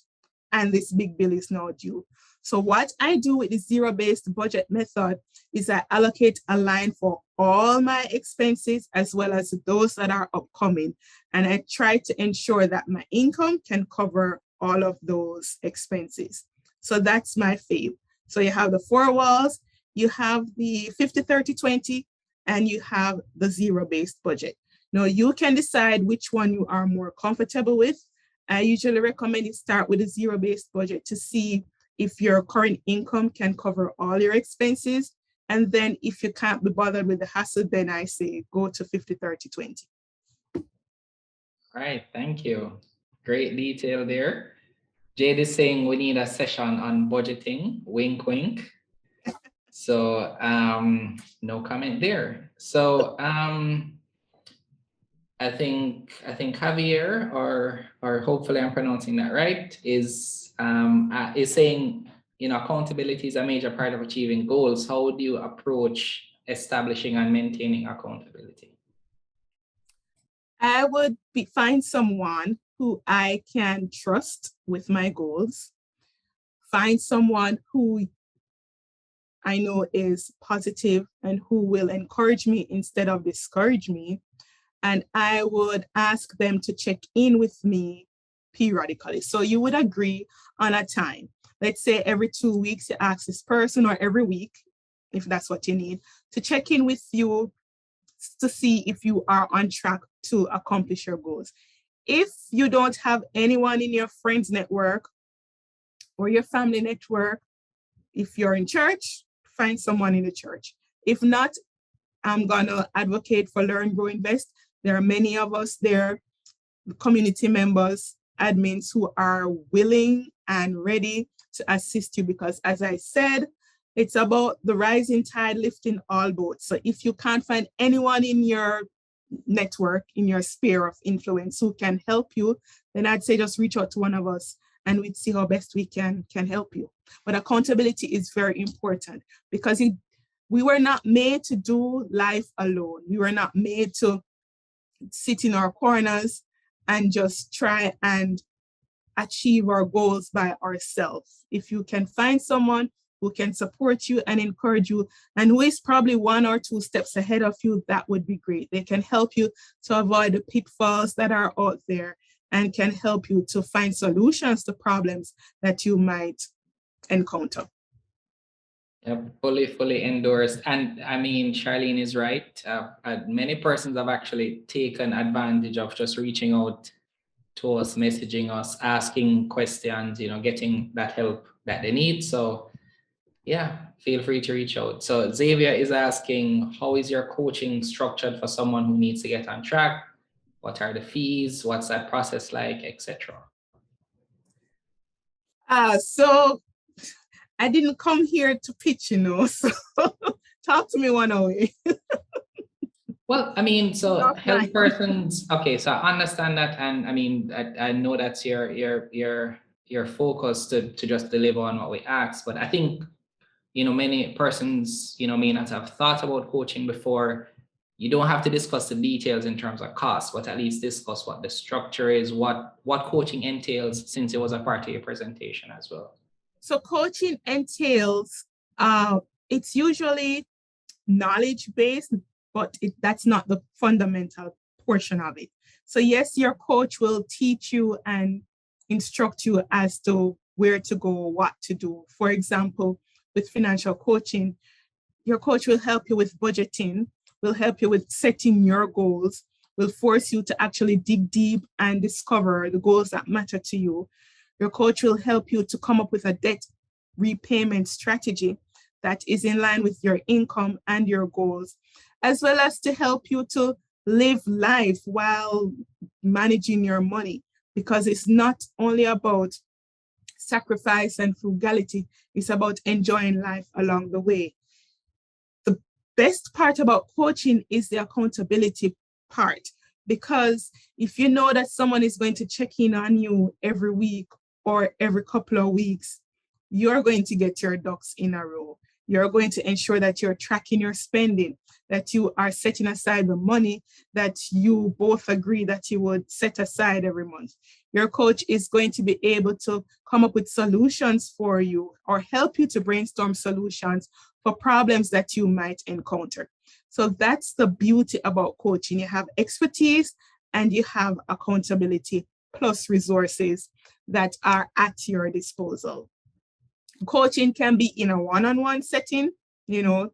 and this big bill is now due. So what I do with the zero-based budget method is I allocate a line for all my expenses as well as those that are upcoming. And I try to ensure that my income can cover all of those expenses. So that's my fave. So you have the 4 walls, you have the 50-30-20, and you have the zero-based budget. Now you can decide which one you are more comfortable with. I usually recommend you start with a zero-based budget to see if your current income can cover all your expenses. And then if you can't be bothered with the hassle, then I say go to 50-30-20. All right, thank you. Great detail there. Jade is saying we need a session on budgeting, wink, wink. So no comment there. So I think Javier, or hopefully I'm pronouncing that right, is saying, accountability is a major part of achieving goals. How do you approach establishing and maintaining accountability? I would find someone who I can trust with my goals. Find someone who I know is positive and who will encourage me instead of discourage me. And I would ask them to check in with me periodically. So you would agree on a time. Let's say every 2 weeks you ask this person, or every week, if that's what you need, to check in with you to see if you are on track to accomplish your goals. If you don't have anyone in your friends network or your family network, if you're in church, find someone in the church. If not, I'm gonna advocate for L.E.A.R.N, Grow, Invest. There are many of us there, community members, admins who are willing and ready to assist you, because as I said, it's about the rising tide lifting all boats. So if you can't find anyone in your network, in your sphere of influence who can help you, then I'd say just reach out to one of us and we'd see how best we can help you. But accountability is very important, because we were not made to do life alone. We were not made to sit in our corners and just try and achieve our goals by ourselves. If you can find someone who can support you and encourage you, and who is probably 1 or 2 steps ahead of you, that would be great. They can help you to avoid the pitfalls that are out there and can help you to find solutions to problems that you might encounter. Yep, fully endorsed. And I mean, Charlene is right. Many persons have actually taken advantage of just reaching out to us, messaging us, asking questions, getting that help that they need. So yeah, feel free to reach out. So Xavier is asking, how is your coaching structured for someone who needs to get on track? What are the fees? What's that process like, etc.? So I didn't come here to pitch, so talk to me one away. Well, I mean, so help persons. Okay, so I understand that, and I mean, I know that's your focus to just deliver on what we ask. But I think, many persons, may not have thought about coaching before. You don't have to discuss the details in terms of cost, but at least discuss what the structure is, what coaching entails, since it was a part of your presentation as well. So coaching entails, it's usually knowledge-based, but that's not the fundamental portion of it. So yes, your coach will teach you and instruct you as to where to go, what to do. For example, with financial coaching, your coach will help you with budgeting, will help you with setting your goals, will force you to actually dig deep and discover the goals that matter to you. Your coach will help you to come up with a debt repayment strategy that is in line with your income and your goals, as well as to help you to live life while managing your money, because it's not only about sacrifice and frugality, it's about enjoying life along the way. The best part about coaching is the accountability part, because if you know that someone is going to check in on you every week or every couple of weeks, you're going to get your ducks in a row. You're going to ensure that you're tracking your spending, that you are setting aside the money that you both agree that you would set aside every month. Your coach is going to be able to come up with solutions for you or help you to brainstorm solutions for problems that you might encounter. So that's the beauty about coaching. You have expertise and you have accountability plus resources that are at your disposal. Coaching can be in a one-on-one setting,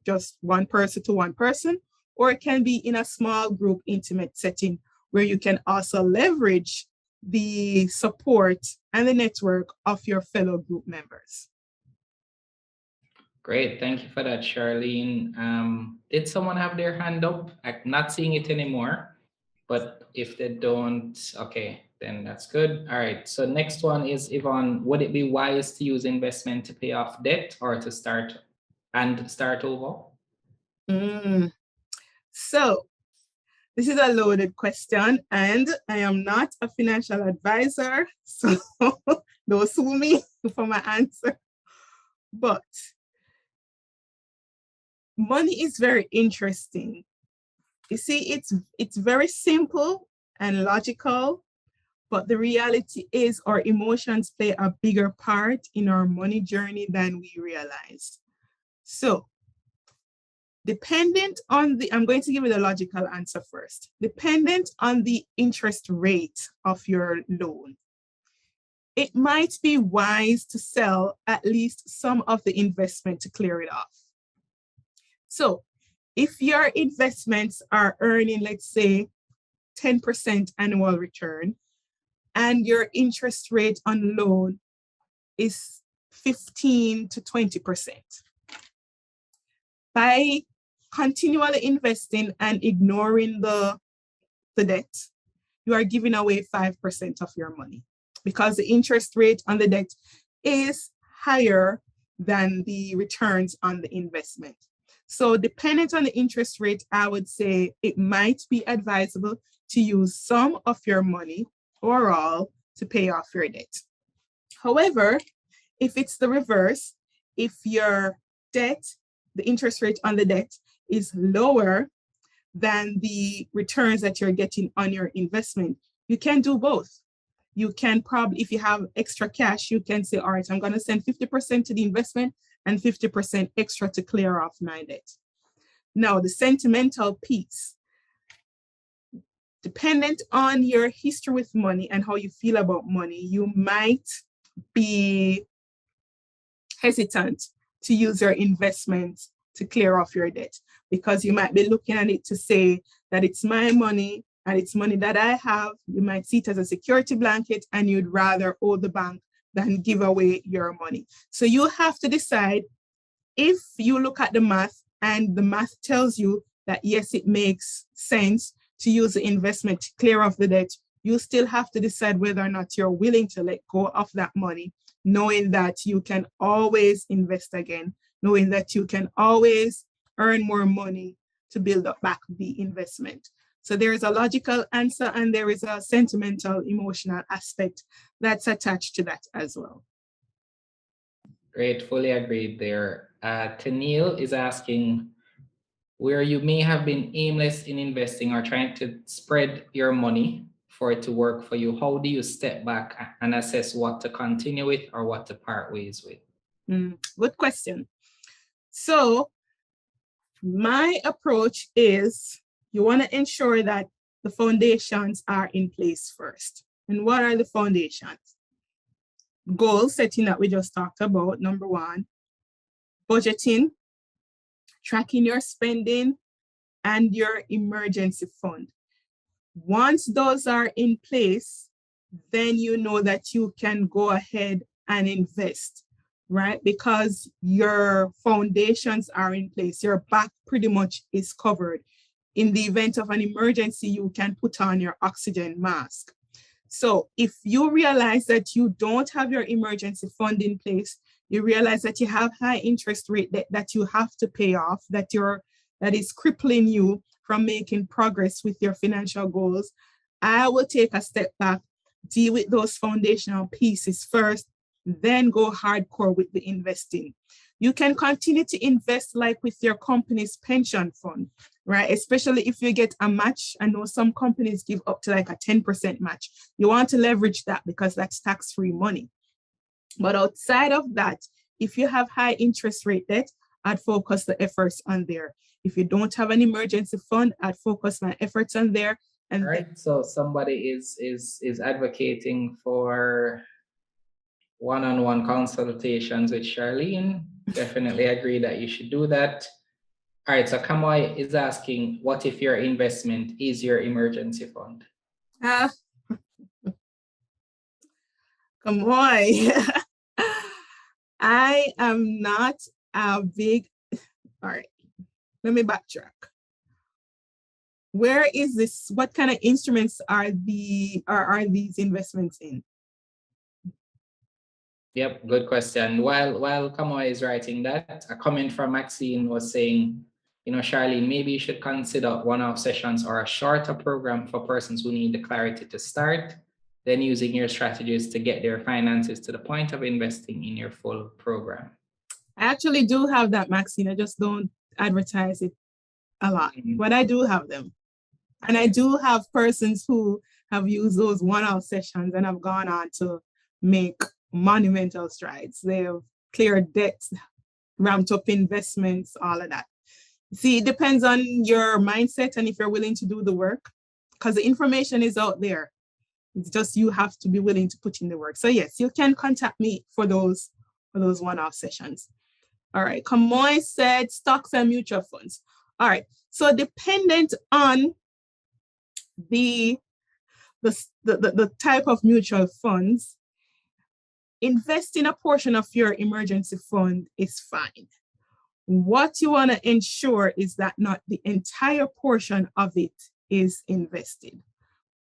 just one person to one person, or it can be in a small group intimate setting where you can also leverage the support and the network of your fellow group members. Great, thank you for that, Charlene. Did someone have their hand up? I'm not seeing it anymore, but if they don't, okay, then that's good. All right, so next one is Yvonne. Would it be wise to use investment to pay off debt or to start over? So this is a loaded question, and I am not a financial advisor, so don't sue me for my answer. But money is very interesting. You see, it's very simple and logical, but the reality is our emotions play a bigger part in our money journey than we realize. So dependent on I'm going to give you the logical answer first. Dependent on the interest rate of your loan, it might be wise to sell at least some of the investment to clear it off. So if your investments are earning, let's say, 10% annual return, and your interest rate on loan is 15 to 20%. By continually investing and ignoring the debt, you are giving away 5% of your money because the interest rate on the debt is higher than the returns on the investment. So depending on the interest rate, I would say it might be advisable to use some of your money or all to pay off your debt. However, if it's the reverse, if your debt, the interest rate on the debt is lower than the returns that you're getting on your investment, you can do both. You can probably, if you have extra cash, you can say, all right, I'm going to send 50% to the investment and 50% extra to clear off my debt. Now, the sentimental piece, dependent on your history with money and how you feel about money, you might be hesitant to use your investment to clear off your debt because you might be looking at it to say that it's my money and it's money that I have. You might see it as a security blanket and you'd rather owe the bank than give away your money. So you have to decide, if you look at the math and the math tells you that, yes, it makes sense to use the investment to clear off the debt, you still have to decide whether or not you're willing to let go of that money, knowing that you can always invest again, knowing that you can always earn more money to build up back the investment. So there is a logical answer and there is a sentimental, emotional aspect that's attached to that as well. Great, fully agreed there. Tennille is asking, where you may have been aimless in investing or trying to spread your money for it to work for you, how do you step back and assess what to continue with or what to part ways with? Good question. So my approach is you want to ensure that the foundations are in place first. And what are the foundations? Goal setting that we just talked about, number one, budgeting, tracking your spending, and your emergency fund. Once those are in place, then you know that you can go ahead and invest, right? Because your foundations are in place. Your back pretty much is covered. In the event of an emergency, you can put on your oxygen mask. So if you realize that you don't have your emergency fund in place, you realize that you have high interest rate that you have to pay off, that is crippling you from making progress with your financial goals, I will take a step back, deal with those foundational pieces first, then go hardcore with the investing. You can continue to invest like with your company's pension fund, right? Especially if you get a match. I know some companies give up to like a 10% match. You want to leverage that because that's tax-free money. But outside of that, if you have high interest rate debt, I'd focus the efforts on there. If you don't have an emergency fund, I'd focus my efforts on there. And all right. So somebody is advocating for one-on-one consultations with Charlene. Definitely agree that you should do that. All right, so Kamoy is asking, what if your investment is your emergency fund? Kamoy, I am not a big, all right, let me backtrack. Where is this, what kind of instruments are these investments in? Yep, good question. While Kamoy is writing that, a comment from Maxine was saying, you know, Charlene, maybe you should consider one-off sessions or a shorter program for persons who need the clarity to start, then using your strategies to get their finances to the point of investing in your full program. I actually do have that, Maxine. I just don't advertise it a lot, but I do have them. And I do have persons who have used those one-off sessions and have gone on to make monumental strides. They've cleared debts, ramped up investments, all of that. See, it depends on your mindset and if you're willing to do the work, because the information is out there. It's just you have to be willing to put in the work. So yes, you can contact me for those one-off sessions. All right, Kamoy said stocks and mutual funds. All right, so dependent on the type of mutual funds, investing a portion of your emergency fund is fine. What you want to ensure is that not the entire portion of it is invested,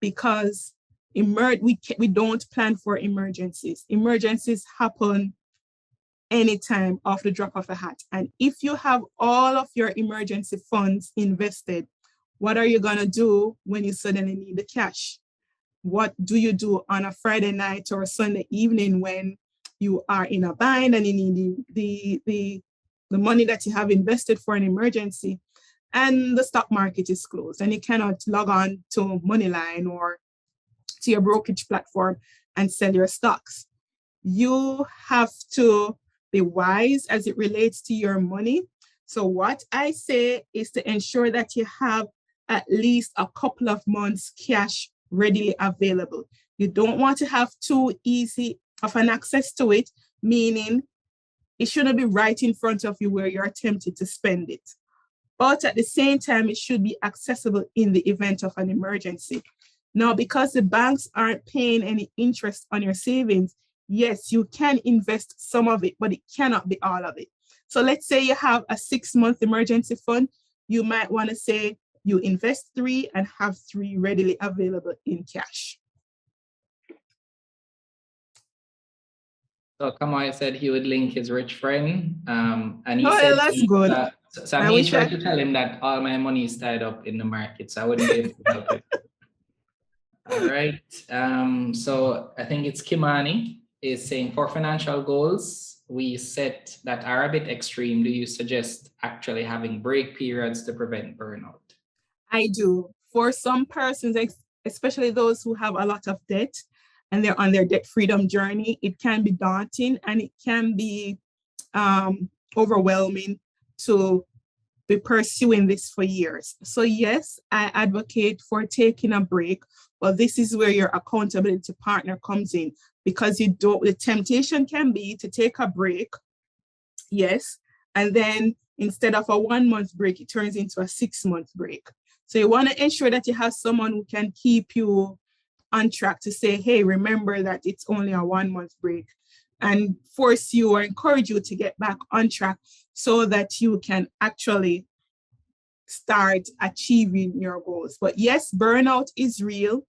because we don't plan for emergencies. Emergencies happen anytime off the drop of a hat. And if you have all of your emergency funds invested, what are you going to do when you suddenly need the cash? What do you do on a Friday night or a Sunday evening when you are in a bind and you need the money that you have invested for an emergency and the stock market is closed and you cannot log on to Moneyline or to your brokerage platform and sell your stocks? You have to be wise as it relates to your money. So what I say is to ensure that you have at least a couple of months cash readily available. You don't want to have too easy of an access to it, meaning it shouldn't be right in front of you where you're tempted to spend it. But at the same time, it should be accessible in the event of an emergency. Now, because the banks aren't paying any interest on your savings, yes, you can invest some of it, but it cannot be all of it. So let's say you have a 6-month emergency fund. You might want to say you invest 3 and have 3 readily available in cash. So Kamoy said he would link his rich friend. And he said, that's good. So I made sure to tell him that all my money is tied up in the market, so I wouldn't be able to help it. All right. So I think it's Kimani is saying, for financial goals, we set that are a bit extreme, do you suggest actually having break periods to prevent burnout? I do. For some persons, especially those who have a lot of debt and they're on their debt freedom journey, it can be daunting and it can be overwhelming to be pursuing this for years. So yes, I advocate for taking a break, but this is where your accountability partner comes in, because the temptation can be to take a break, yes, and then instead of a 1 month break, it turns into a 6-month break. So you want to ensure that you have someone who can keep you on track to say, hey, remember that it's only a 1 month break, and force you or encourage you to get back on track so that you can actually start achieving your goals. But yes, burnout is real.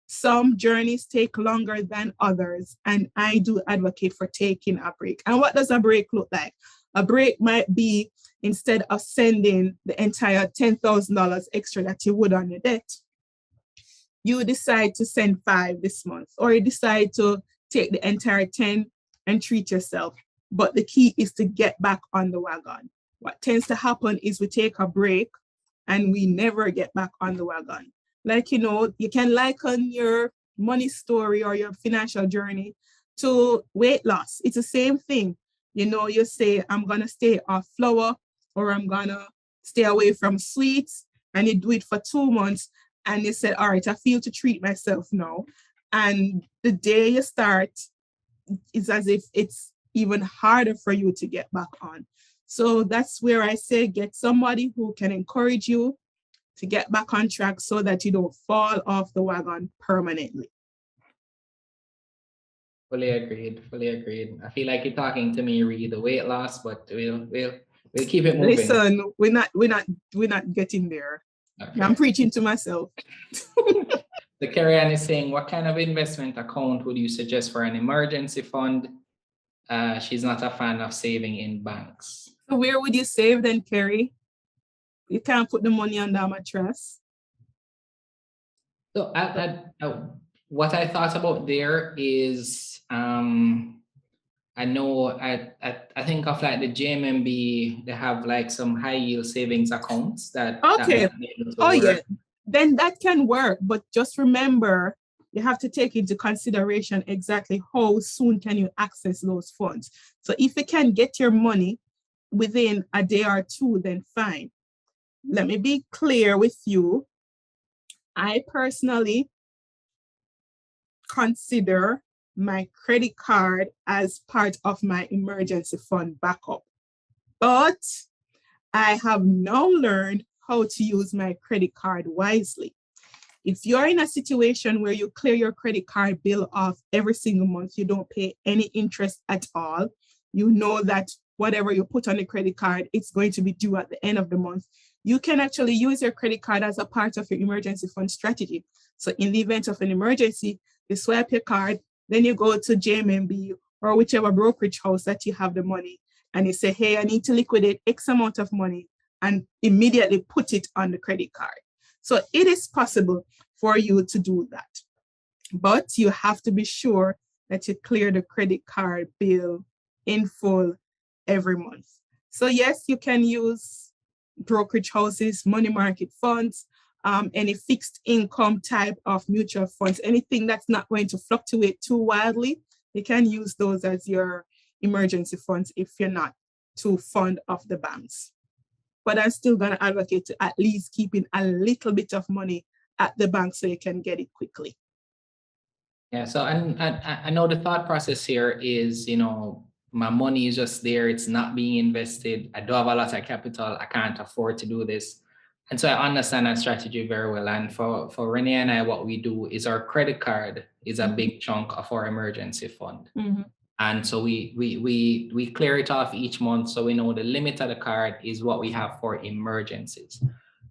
Some journeys take longer than others, and I do advocate for taking a break. And what does a break look like? A break might be, instead of sending the entire $10,000 extra that you would on your debt, you decide to send 5 this month, or you decide to take the entire 10 and treat yourself. But the key is to get back on the wagon. What tends to happen is we take a break and we never get back on the wagon. Like, you can liken your money story or your financial journey to weight loss. It's the same thing. You say, I'm going to stay off flour, or I'm going to stay away from sweets, and you do it for 2 months. And you said, all right, I feel to treat myself now. And the day you start, it's as if it's even harder for you to get back on. So that's where I say, get somebody who can encourage you to get back on track so that you don't fall off the wagon permanently. Fully agreed. I feel like you're talking to me, re the weight loss, but we'll keep it moving. Listen, we're not getting there. Okay. I'm preaching to myself. The Carrie Ann is saying, what kind of investment account would you suggest for an emergency fund? She's not a fan of saving in banks. So where would you save then, Carrie? You can't put the money under a mattress. So what I thought about there is, I know I think of like the JMMB, they have like some high yield savings accounts that. Okay. Yeah. Then that can work, but just remember, you have to take into consideration exactly how soon can you access those funds. So if you can get your money within a day or two, then fine. Let me be clear with you. I personally consider my credit card as part of my emergency fund backup. But I have now learned how to use my credit card wisely. If you're in a situation where you clear your credit card bill off every single month, you don't pay any interest at all, you know that whatever you put on the credit card, it's going to be due at the end of the month, you can actually use your credit card as a part of your emergency fund strategy. So in the event of an emergency, you swipe your card, then you go to JMMB or whichever brokerage house that you have the money, and you say, hey, I need to liquidate X amount of money, and immediately put it on the credit card. So it is possible for you to do that. But you have to be sure that you clear the credit card bill in full every month. So yes, you can use brokerage houses, money market funds, any fixed income type of mutual funds, anything that's not going to fluctuate too wildly, you can use those as your emergency funds if you're not too fond of the banks. But I'm still going to advocate to at least keeping a little bit of money at the bank so you can get it quickly. Yeah, so I know the thought process here is, my money is just there. It's not being invested. I do have a lot of capital. I can't afford to do this. And so I understand that strategy very well. And for Renee and I, what we do is our credit card is a big chunk of our emergency fund. Mm-hmm. And so we clear it off each month. So we know the limit of the card is what we have for emergencies.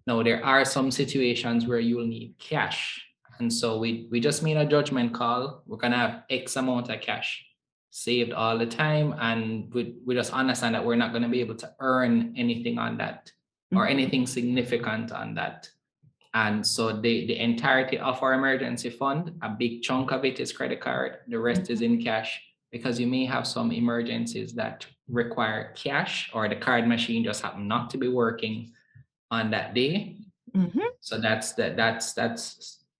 Now, there are some situations where you'll need cash. And so we just made a judgment call. We're going to have X amount of cash saved all the time. And we just understand that we're not going to be able to earn anything on that or anything significant on that. And so the entirety of our emergency fund, a big chunk of it is credit card. The rest is in cash. because you may have some emergencies that require cash, or the card machine just happen not to be working on that day. So that's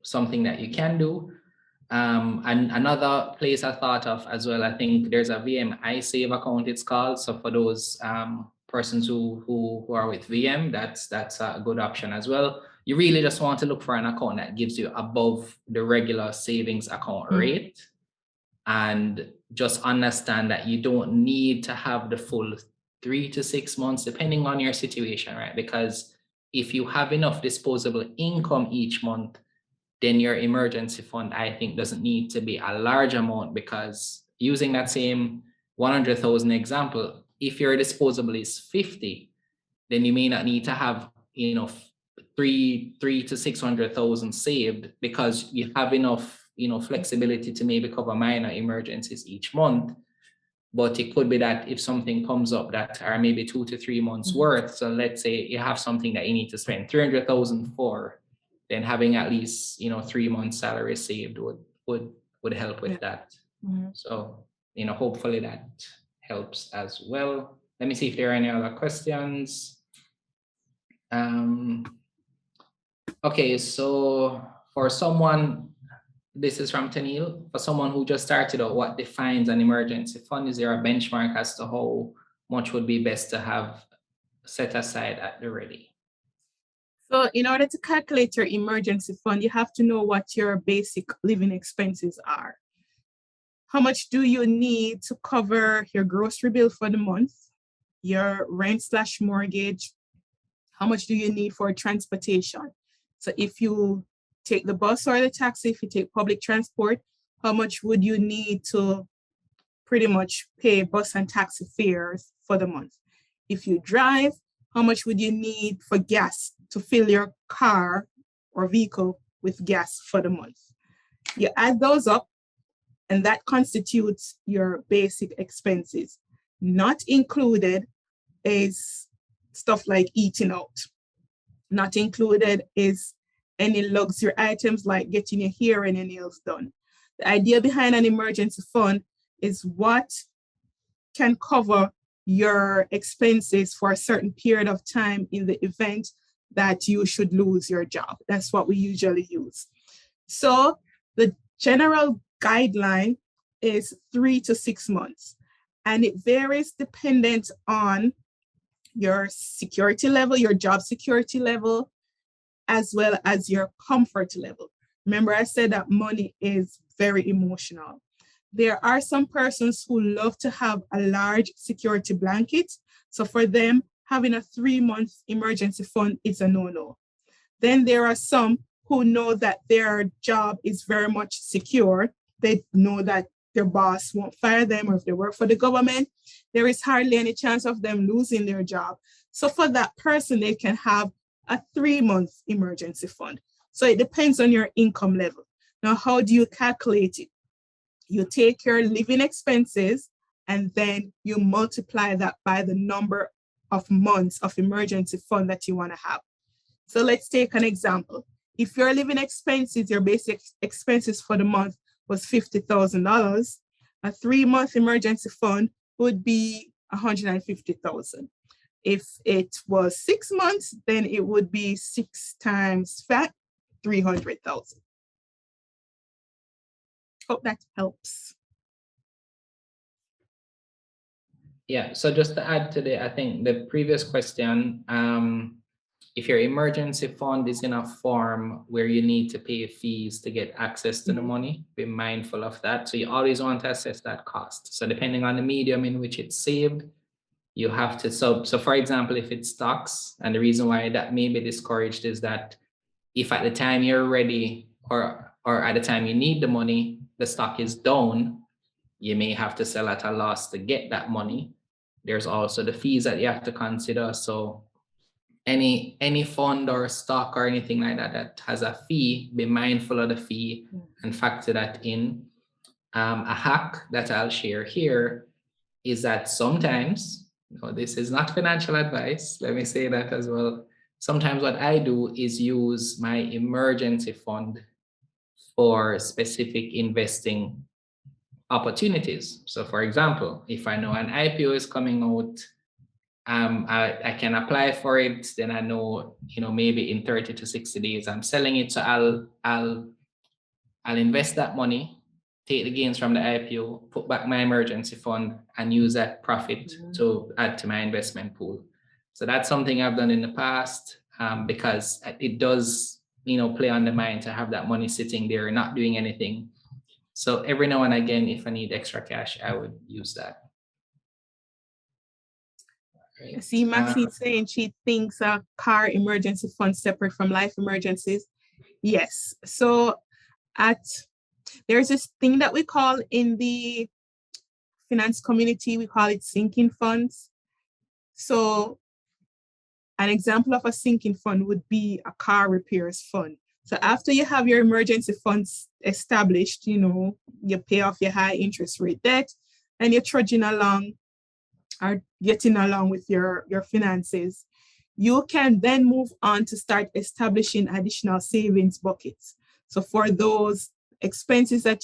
something that you can do. And another place I thought of as well, I think there's a VM iSave account, it's called. So for those persons who are with VM, that's a good option as well. You really just want to look for an account that gives you above the regular savings account rate, and just understand that you don't need to have the full 3 to 6 months, depending on your situation, right? Because if you have enough disposable income each month, then your emergency fund, I think, doesn't need to be a large amount, because using that same 100,000 example, if your disposable is 50, then you may not need to have, you know, 3 to 600,000 saved, because you have enough, you know, flexibility to maybe cover minor emergencies each month. But it could be that if something comes up that are maybe 2 to 3 months worth, so let's say you have something that you need to spend 300,000 for, then having at least, you know, 3 months salary saved would help with that. So, you know, hopefully that helps as well. Let me see if there are any other questions. Okay, so for someone, this is from Tanil, for someone who just started out, what defines an emergency fund? Is there a benchmark as to how much would be best to have set aside at the ready? So in order to calculate your emergency fund, you have to know what your basic living expenses are. How much do you need to cover your grocery bill for the month, your rent/mortgage? How much do you need for transportation? So if you take the bus or the taxi, if you take public transport, how much would you need to pretty much pay bus and taxi fares for the month? If you drive, how much would you need for gas to fill your car or vehicle with gas for the month? You add those up, and that constitutes your basic expenses. Not included is stuff like eating out. Not included is any luxury items like getting your hair and your nails done. The idea behind an emergency fund is what can cover your expenses for a certain period of time in the event that you should lose your job. That's what we usually use. So the general guideline is 3 to 6 months, and it varies dependent on your security level, your job security level, as well as your comfort level. Remember, I said that money is very emotional. There are some persons who love to have a large security blanket. So for them, having a 3-month emergency fund is a no-no. Then there are some who know that their job is very much secure. They know that their boss won't fire them, or if they work for the government, there is hardly any chance of them losing their job. So for that person, they can have a 3-month emergency fund. So it depends on your income level. Now, how do you calculate it? You take your living expenses and then you multiply that by the number of months of emergency fund that you want to have. So let's take an example. If your living expenses, your basic expenses for the month was $50,000, a 3-month emergency fund would be $150,000. If it was 6 months, then it would be 6 times fat, 300,000. Hope that helps. Yeah, so just to add to I think the previous question, if your emergency fund is in a form where you need to pay fees to get access to the money, be mindful of that. So you always want to assess that cost. So depending on the medium in which it's saved, you have to, so for example, if it's stocks, and the reason why that may be discouraged is that if at the time you're ready, or at the time you need the money, the stock is down, you may have to sell at a loss to get that money. There's also the fees that you have to consider. So any fund or stock or anything like that that has a fee, be mindful of the fee and factor that in. A hack that I'll share here is that sometimes, this is not financial advice, let me say that as well. Sometimes what I do is use my emergency fund for specific investing opportunities. So for example, if I know an IPO is coming out, I can apply for it. Then I know, maybe in 30 to 60 days, I'm selling it. So I'll invest that money, take the gains from the IPO, put back my emergency fund, and use that profit to add to my investment pool. So that's something I've done in the past, because it does, play on the mind to have that money sitting there, not doing anything. So every now and again, if I need extra cash, I would use that. Right. I see Maxine saying she thinks a car emergency fund separate from life emergencies. Yes. So there's this thing that we call in the finance community, we call it sinking funds. So an example of a sinking fund would be a car repairs fund. So after you have your emergency funds established, you pay off your high interest rate debt and you're trudging along or getting along with your finances, you can then move on to start establishing additional savings buckets. So for those expenses that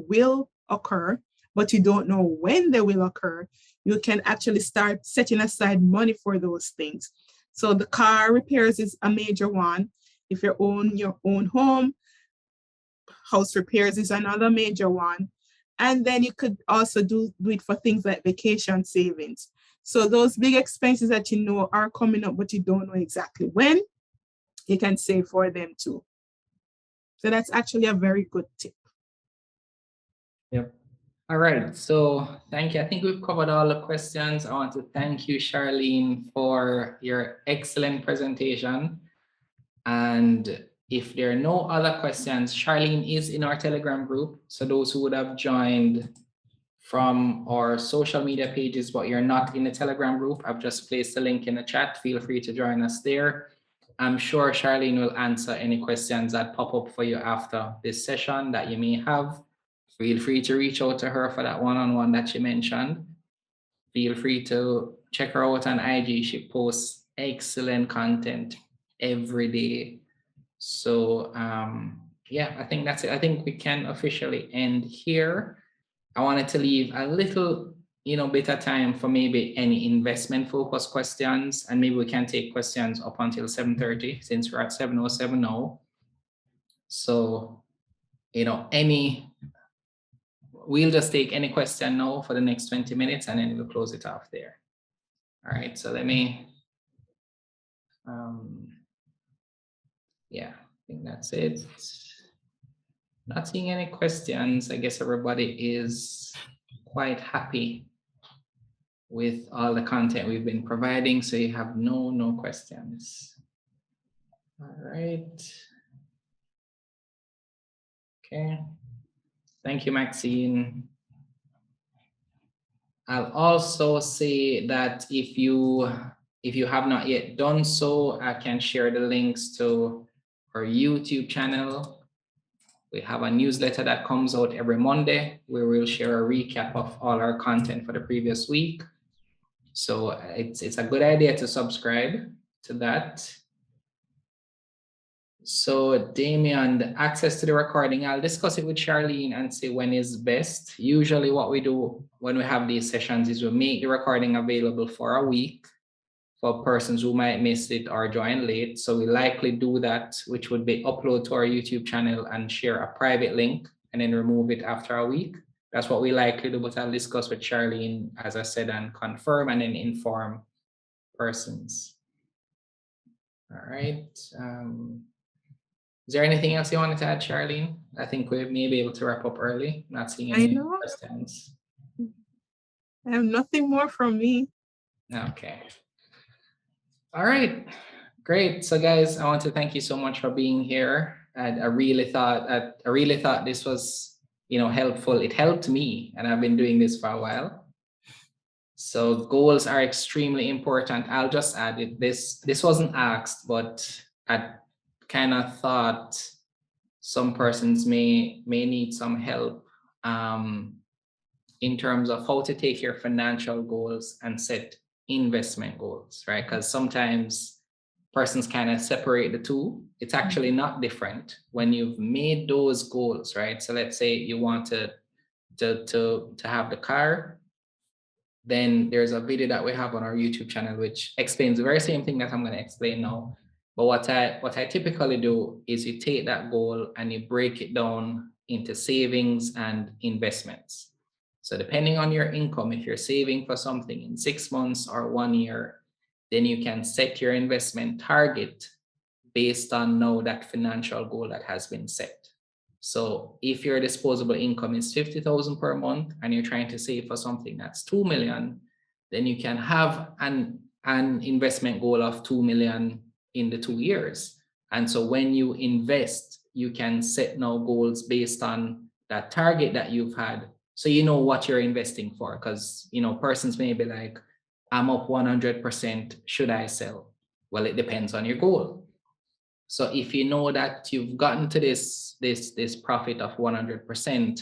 will occur, but you don't know when they will occur, you can actually start setting aside money for those things. So the car repairs is a major one. If you own your own home, house repairs is another major one. And then you could also do it for things like vacation savings. So those big expenses that are coming up, but you don't know exactly when, you can save for them too. So that's actually a very good tip. Yep. All right. So thank you. I think we've covered all the questions. I want to thank you, Charlene, for your excellent presentation. And if there are no other questions, Charlene is in our Telegram group. So those who would have joined from our social media pages, but you're not in the Telegram group, I've just placed the link in the chat. Feel free to join us there. I'm sure Charlene will answer any questions that pop up for you after this session that you may have. Feel free to reach out to her for that one-on-one that she mentioned. Feel free to check her out on IG. She posts excellent content every day. So yeah, I think that's it. I think we can officially end here. I wanted to leave a little, bit of time for maybe any investment focused questions, and maybe we can take questions up until 7:30 since we're at 7:07 now. So, we'll just take any question now for the next 20 minutes and then we'll close it off there. All right, so let me, yeah, I think that's it. Not seeing any questions. I guess everybody is quite happy with all the content we've been providing, so you have no questions. All right. Okay. Thank you, Maxine. I'll also say that if you have not yet done so, I can share the links to our YouTube channel. We have a newsletter that comes out every Monday where we'll share a recap of all our content for the previous week. So it's a good idea to subscribe to that. So Damien, the access to the recording, I'll discuss it with Charlene and see when is best. Usually what we do when we have these sessions is we make the recording available for a week for persons who might miss it or join late. So we likely do that, which would be upload to our YouTube channel and share a private link and then remove it after a week. That's what we likely do, but I'll discuss with Charlene, as I said, and confirm and then inform persons. All right. Is there anything else you wanted to add, Charlene? I think we may be able to wrap up early. Not seeing any questions. I have nothing more from me. Okay. All right. Great. So guys, I want to thank you so much for being here. And I really thought this was, helpful. It helped me, and I've been doing this for a while. So goals are extremely important. I'll just add it. This wasn't asked, but I kind of thought some persons may need some help in terms of how to take your financial goals and set investment goals, right? Because sometimes persons kind of separate the two. It's actually not different when you've made those goals, right? So let's say you want to to have the car, then there's a video that we have on our YouTube channel which explains the very same thing that I'm going to explain now. But what I typically do is you take that goal and you break it down into savings and investments. So depending on your income, if you're saving for something in 6 months or 1 year, then you can set your investment target based on now that financial goal that has been set. So if your disposable income is 50,000 per month and you're trying to save for something that's 2 million, then you can have an investment goal of 2 million in the 2 years. And so when you invest, you can set now goals based on that target that you've had. So you know what you're investing for, because persons may be like, I'm up 100%, should I sell? Well, it depends on your goal. So if you know that you've gotten to this profit of 100%,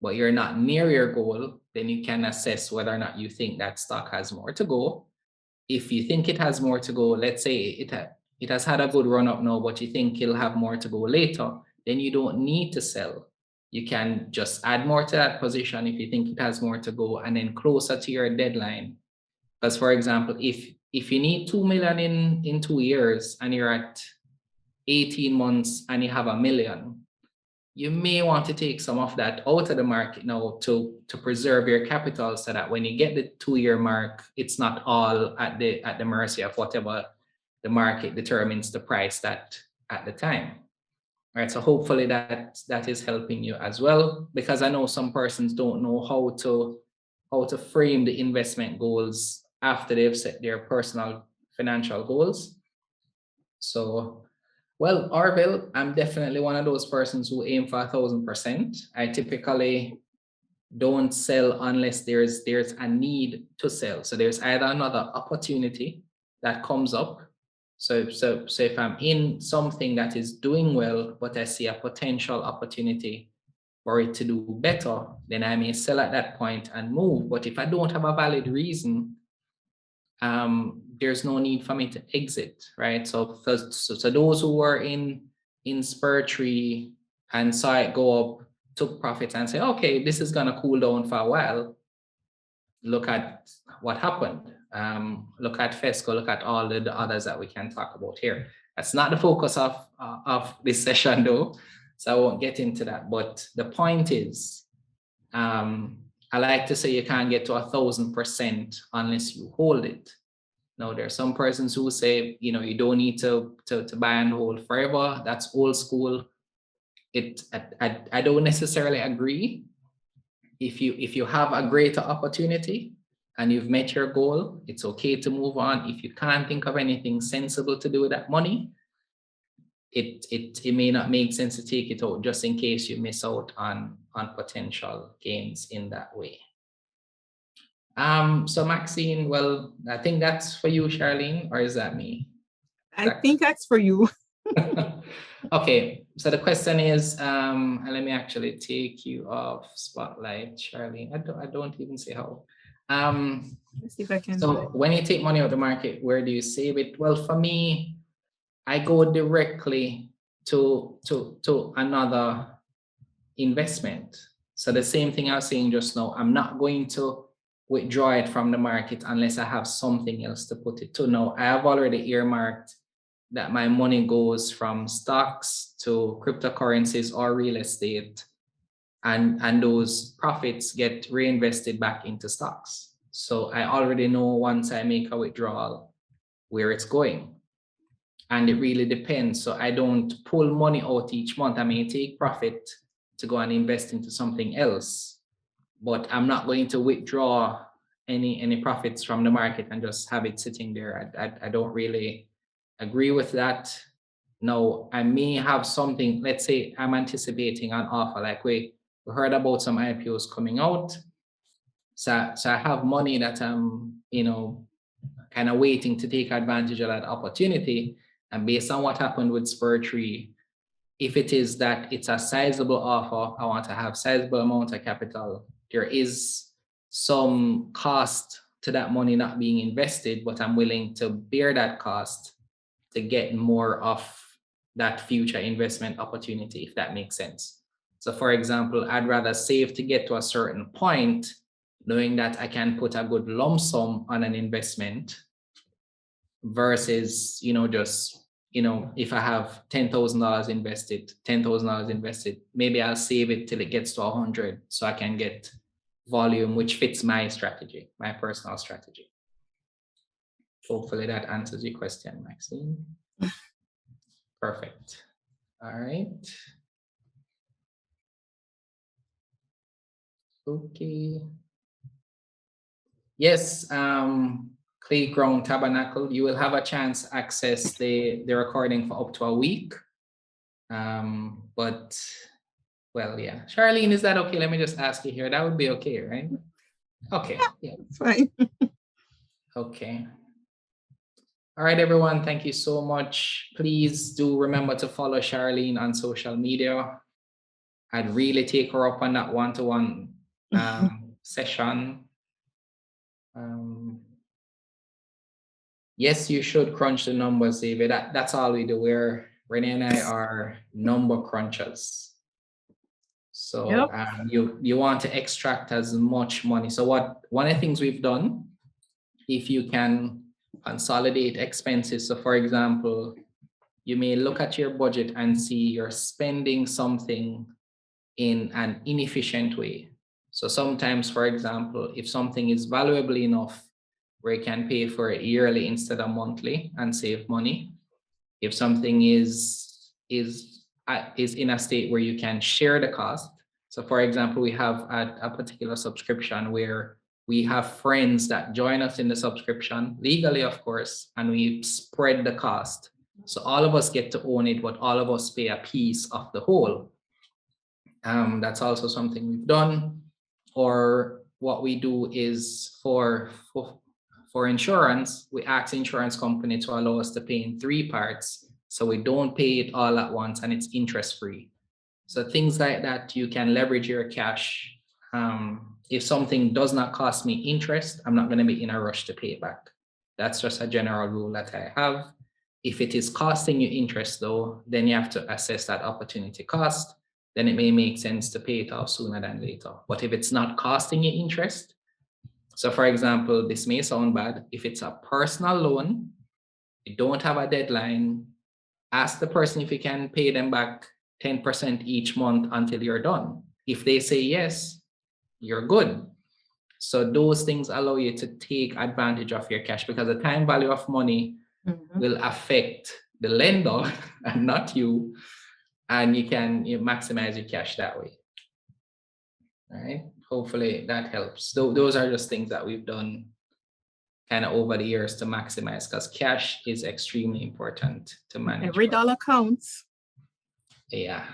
but you're not near your goal, then you can assess whether or not you think that stock has more to go. If you think it has more to go, let's say it has had a good run up now, but you think it'll have more to go later, then you don't need to sell. You can just add more to that position if you think it has more to go, and then closer to your deadline. Because for example, if you need 2 million in 2 years and you're at 18 months and you have 1 million, you may want to take some of that out of the market now to preserve your capital, so that when you get the 2-year mark, it's not all at the mercy of whatever the market determines the price that at the time. All right, so hopefully that is helping you as well, because I know some persons don't know how to frame the investment goals after they've set their personal financial goals. So, well, Orville, I'm definitely one of those persons who aim for 1,000%. I typically don't sell unless there's a need to sell. So there's either another opportunity that comes up. So if I'm in something that is doing well, but I see a potential opportunity for it to do better, then I may sell at that point and move. But if I don't have a valid reason, there's no need for me to exit, right? So those who were in Spur Tree and saw it go up, took profits and say, okay, this is gonna cool down for a while. Look at what happened. Look at Fesco, look at all the others that we can talk about here. That's not the focus of this session though, so I won't get into that. But the point is, I like to say you can't get to 1,000% unless you hold it. Now, there are some persons who say, you don't need to buy and hold forever. That's old school. I don't necessarily agree. If you have a greater opportunity and you've met your goal, it's okay to move on. If you can't think of anything sensible to do with that money, it may not make sense to take it out, just in case you miss out on potential gains in that way. So Maxine, well, I think that's for you, Charlene, or is that me? I think that's for you. Okay, so the question is, and let me actually take you off spotlight, Charlene. I don't even see how. Let's see if I can. So when you take money out of the market, where do you save it? Well, for me, I go directly to another investment. So the same thing I was saying just now, I'm not going to withdraw it from the market unless I have something else to put it to. Now, I have already earmarked that my money goes from stocks to cryptocurrencies or real estate, and those profits get reinvested back into stocks. So I already know once I make a withdrawal where it's going. And it really depends. So I don't pull money out each month. I may take profit to go and invest into something else, but I'm not going to withdraw any profits from the market and just have it sitting there. I don't really agree with that. Now, I may have something, let's say I'm anticipating an offer, like we heard about some IPOs coming out. So I have money that I'm, kind of waiting to take advantage of that opportunity. And based on what happened with Spur Tree, if it is that it's a sizable offer, I want to have sizable amount of capital. There is some cost to that money not being invested, but I'm willing to bear that cost to get more of that future investment opportunity, if that makes sense. So for example, I'd rather save to get to a certain point, knowing that I can put a good lump sum on an investment versus, just, if I have $10,000 invested, maybe I'll save it till it gets to 100 so I can get volume, which fits my strategy, my personal strategy. Hopefully that answers your question, Maxine. Perfect. All right. Okay. Yes, Clay Ground Tabernacle, you will have a chance to access the recording for up to a week. But, well, yeah. Charlene, is that okay? Let me just ask you here. That would be okay, right? Okay. Yeah. Fine. Okay. All right, everyone. Thank you so much. Please do remember to follow Charlene on social media. I'd really take her up on that one-to-one session. Yes, you should crunch the numbers, David. That's all we do. Renee and I are number crunchers. So yep. You want to extract as much money. So one of the things we've done, if you can consolidate expenses. So for example, you may look at your budget and see you're spending something in an inefficient way. So sometimes, for example, if something is valuable enough where you can pay for it yearly instead of monthly and save money. If something is in a state where you can share the cost. So for example, we have a particular subscription where we have friends that join us in the subscription, legally, of course, and we spread the cost. So all of us get to own it, but all of us pay a piece of the whole. That's also something we've done. Or what we do is for insurance, we ask the insurance company to allow us to pay in 3 parts. So we don't pay it all at once and it's interest free. So things like that, you can leverage your cash. If something does not cost me interest, I'm not going to be in a rush to pay it back. That's just a general rule that I have. If it is costing you interest though, then you have to assess that opportunity cost. Then it may make sense to pay it off sooner than later. But if it's not costing you interest, so for example, this may sound bad. If it's a personal loan, you don't have a deadline, ask the person if you can pay them back 10% each month until you're done. If they say yes, you're good. So those things allow you to take advantage of your cash because the time value of money will affect the lender and not you. And you maximize your cash that way. All right. Hopefully that helps. Those are just things that we've done kind of over the years to maximize because cash is extremely important to manage. Every dollar counts. Yeah.